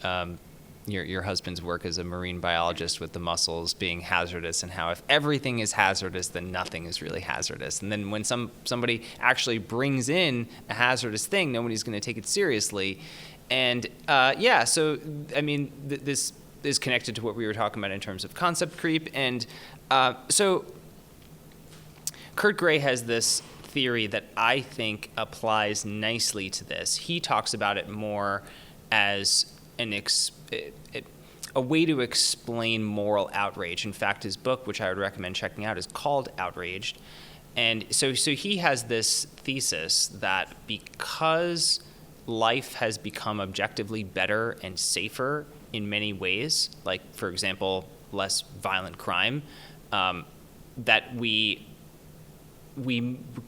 your husband's work as a marine biologist with the mussels being hazardous, and how if everything is hazardous, then nothing is really hazardous. And then when somebody actually brings in a hazardous thing, nobody's going to take it seriously. And so I mean, this is connected to what we were talking about in terms of concept creep. And so Kurt Gray has this theory that I think applies nicely to this. He talks about it more as a way to explain moral outrage. In fact, his book, which I would recommend checking out, is called Outraged. And so he has this thesis that because life has become objectively better and safer in many ways, like, for example, less violent crime, that we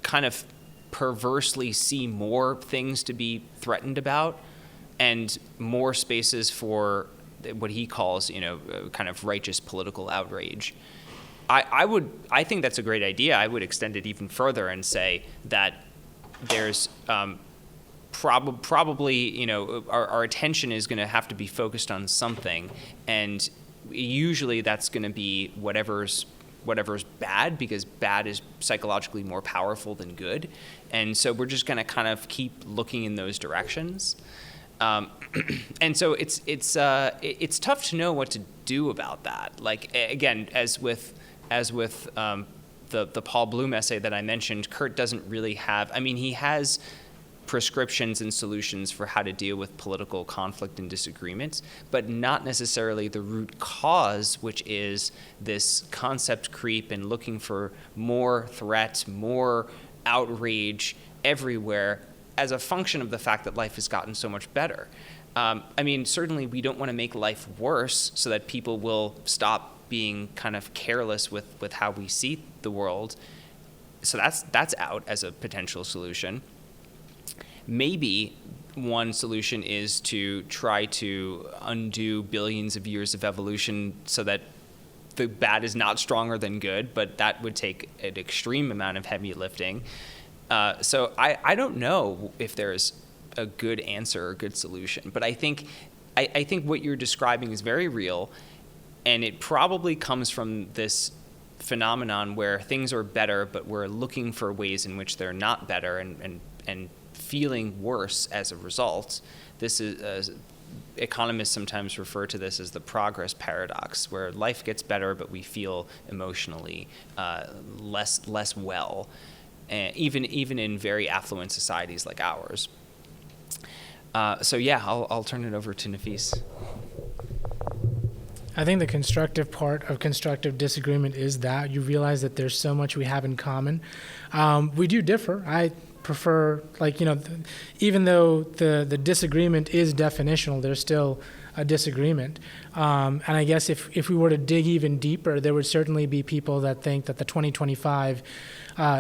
kind of perversely see more things to be threatened about and more spaces for what he calls, kind of righteous political outrage. I think that's a great idea. I would extend it even further and say that there's probably, our attention is going to have to be focused on something, and usually that's going to be whatever's whatever's bad, because bad is psychologically more powerful than good. And so we're just going to kind of keep looking in those directions. And so it's tough to know what to do about that. Like, again, as with the Paul Bloom essay that I mentioned, Kurt doesn't really have, I mean, he has prescriptions and solutions for how to deal with political conflict and disagreements, but not necessarily the root cause, which is this concept creep and looking for more threats, more outrage everywhere as a function of the fact that life has gotten so much better. I mean, certainly we don't want to make life worse so that people will stop being kind of careless with how we see the world. So that's out as a potential solution. Maybe one solution is to try to undo billions of years of evolution so that the bad is not stronger than good, but that would take an extreme amount of heavy lifting. So I don't know if there's a good answer or a good solution, but I think what you're describing is very real, and it probably comes from this phenomenon where things are better, but we're looking for ways in which they're not better and feeling worse as a result. This is economists sometimes refer to this as the progress paradox, where life gets better, but we feel emotionally less well, even in very affluent societies like ours. So yeah, I'll turn it over to Nafees.
I think the constructive part of constructive disagreement is that you realize that there's so much we have in common. We do differ. I prefer, even though the disagreement is definitional, there's still a disagreement. And I guess if we were to dig even deeper, there would certainly be people that think that the 2025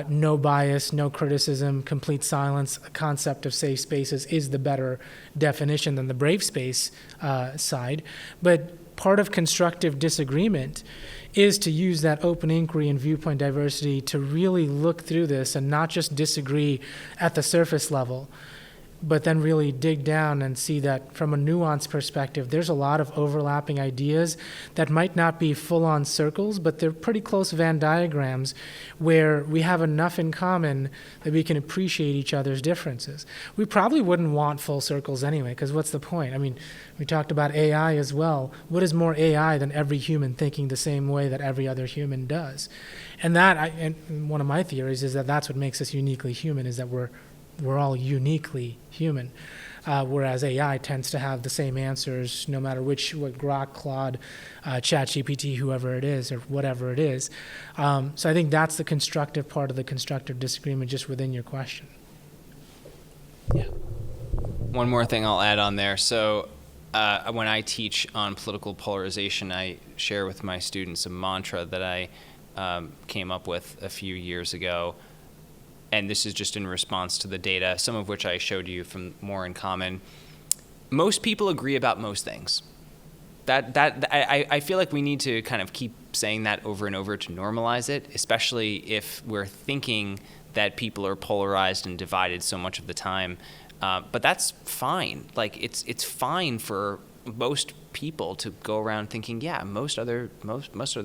no bias, no criticism, complete silence concept of safe spaces is the better definition than the brave space side. But part of constructive disagreement is to use that open inquiry and viewpoint diversity to really look through this and not just disagree at the surface level, but then really dig down and see that from a nuanced perspective, there's a lot of overlapping ideas that might not be full-on circles, but they're pretty close Venn diagrams where we have enough in common that we can appreciate each other's differences. We probably wouldn't want full circles anyway, because what's the point? I mean, we talked about AI as well. What is more AI than every human thinking the same way that every other human does? And and one of my theories is that that's what makes us uniquely human, is that we're all uniquely human, whereas AI tends to have the same answers no matter what Grok, Claude, ChatGPT, whoever it is, or whatever it is. So I think that's the constructive part of the constructive disagreement just within your question.
Yeah. One more thing I'll add on there. So when I teach on political polarization, I share with my students a mantra that I came up with a few years ago. And this is just in response to the data, some of which I showed you from More in Common. Most people agree about most things. I feel like we need to kind of keep saying that over and over to normalize it, especially if we're thinking that people are polarized and divided so much of the time. But that's fine. Like it's fine for most people to go around thinking, yeah, most other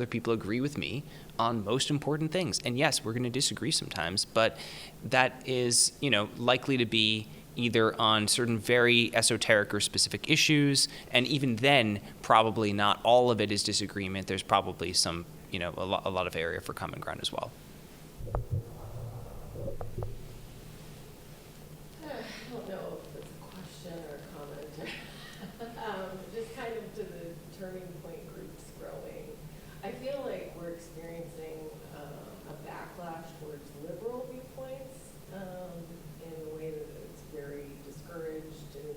people agree with me on most important things. And yes, we're going to disagree sometimes, but that is, likely to be either on certain very esoteric or specific issues, and even then, probably not all of it is disagreement. There's probably some, a lot of area for common ground as well.
I don't know if it's a question or a comment. Just kind of to the turning point groups growing. I feel like we're experiencing a backlash towards liberal viewpoints in the way that it's very discouraged and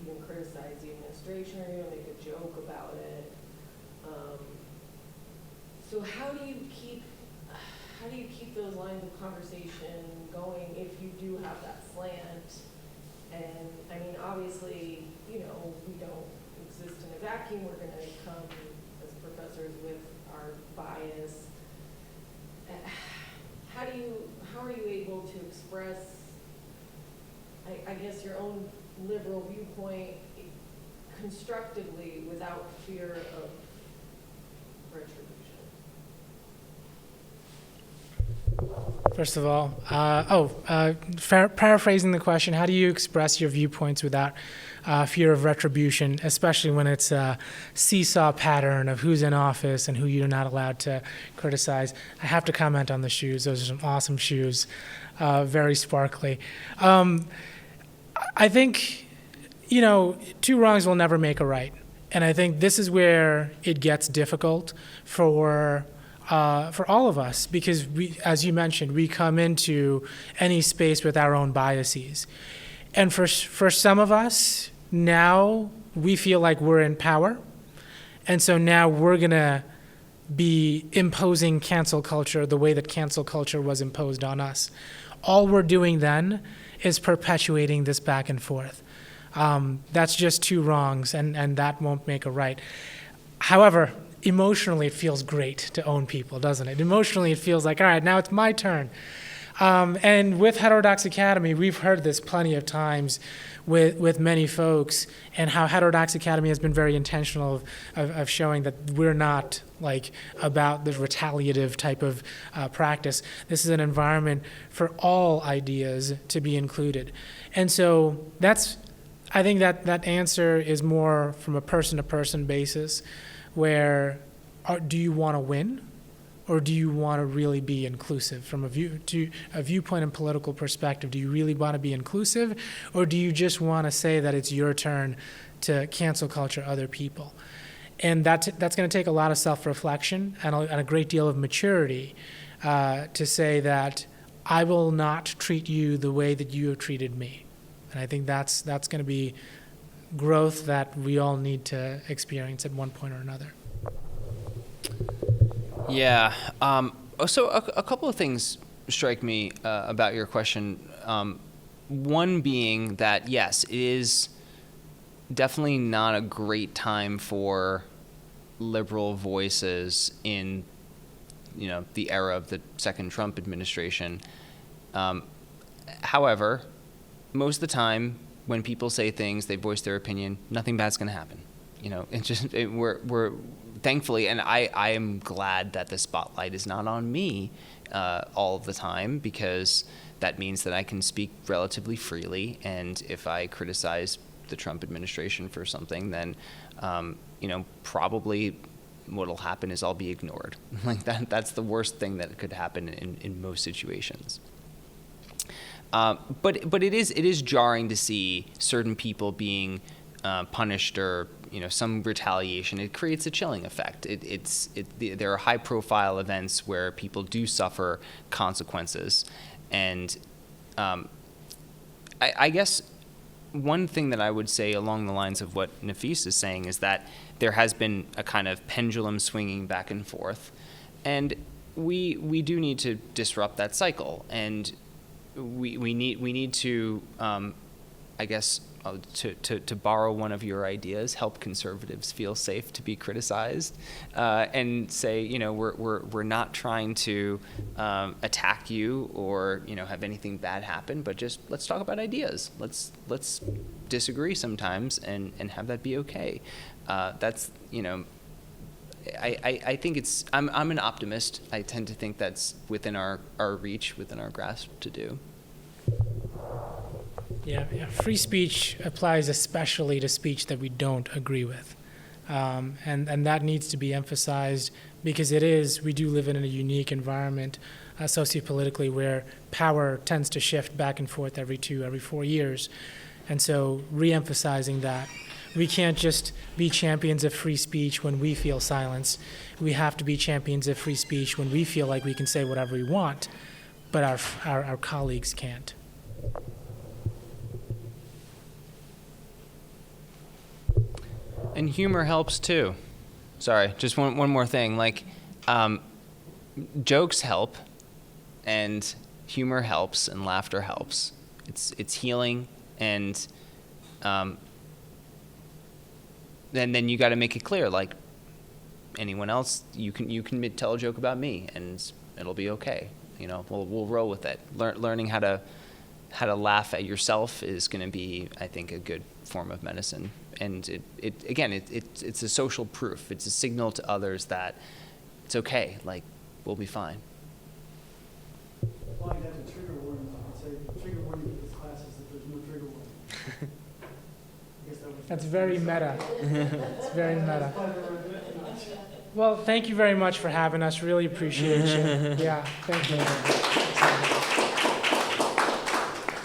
even criticize the administration or even make a joke about it. So how do you keep those lines of conversation going if you do have that slant? And I mean, obviously, we don't exist in a vacuum. We're going to come as professors with our bias. How are you able to express, I guess, your own liberal viewpoint constructively without fear of retribution?
first of all. Paraphrasing the question, how do you express your viewpoints without fear of retribution, especially when it's a seesaw pattern of who's in office and who you're not allowed to criticize? I have to comment on the shoes. Those are some awesome shoes, very sparkly. I think, two wrongs will never make a right. And I think this is where it gets difficult for all of us, because we, as you mentioned, we come into any space with our own biases. And for some of us, now we feel like we're in power. And so now we're going to be imposing cancel culture the way that cancel culture was imposed on us. All we're doing then is perpetuating this back and forth. That's just two wrongs, and that won't make a right. However, emotionally it feels great to own people, doesn't it? Emotionally it feels like, all right, now it's my turn. And with Heterodox Academy, we've heard this plenty of times with many folks, and how Heterodox Academy has been very intentional of showing that we're not like about the retaliative type of practice. This is an environment for all ideas to be included. And so I think that answer is more from a person-to-person basis, where do you want to win, or do you want to really be inclusive? From a viewpoint and political perspective, do you really want to be inclusive, or do you just want to say that it's your turn to cancel culture other people? And that's going to take a lot of self-reflection and a great deal of maturity to say that I will not treat you the way that you have treated me. And I think that's going to be growth that we all need to experience at one point or another.
Yeah. So a couple of things strike me about your question. One being that, yes, it is definitely not a great time for liberal voices in, the era of the second Trump administration. However, most of the time when people say things, they voice their opinion, nothing bad's going to happen. We're thankfully, and I am glad that the spotlight is not on me all of the time, because that means that I can speak relatively freely. And if I criticize the Trump administration for something, then probably what'll happen is I'll be ignored. Like that's the worst thing that could happen in most situations. But it is jarring to see certain people being punished, or some retaliation. It creates a chilling effect. There are high-profile events where people do suffer consequences, and I guess one thing that I would say along the lines of what Nafees is saying is that there has been a kind of pendulum swinging back and forth, and we do need to disrupt that cycle, and we need to I guess to borrow one of your ideas, help conservatives feel safe to be criticized, and say, we're not trying to attack you or have anything bad happen, but just let's talk about ideas. Let's disagree sometimes and have that be okay. That's I think I'm an optimist. I tend to think that's within our reach, within our grasp to do.
Yeah. Free speech applies especially to speech that we don't agree with. And that needs to be emphasized, because we do live in a unique environment sociopolitically, where power tends to shift back and forth every 4 years. And so re-emphasizing that we can't just be champions of free speech when we feel silence. We have to be champions of free speech when we feel like we can say whatever we want, but our colleagues can't.
And humor helps too. Sorry, just one more thing. Like, jokes help, and humor helps, and laughter helps. It's healing, and then you got to make it clear. Like anyone else, you can tell a joke about me, and it'll be okay. We'll roll with it. Learning how to laugh at yourself is going to be, I think, a good form of medicine. And it's a social proof. It's a signal to others that it's okay. Like, we'll be fine.
applying that to trigger warnings, you could say, the trigger warning for this class is that there's no trigger warning. I guess that was.
That's very meta. It's very meta.
Clever.
Well, thank you very much for having us. Really appreciate you. Yeah, thank you.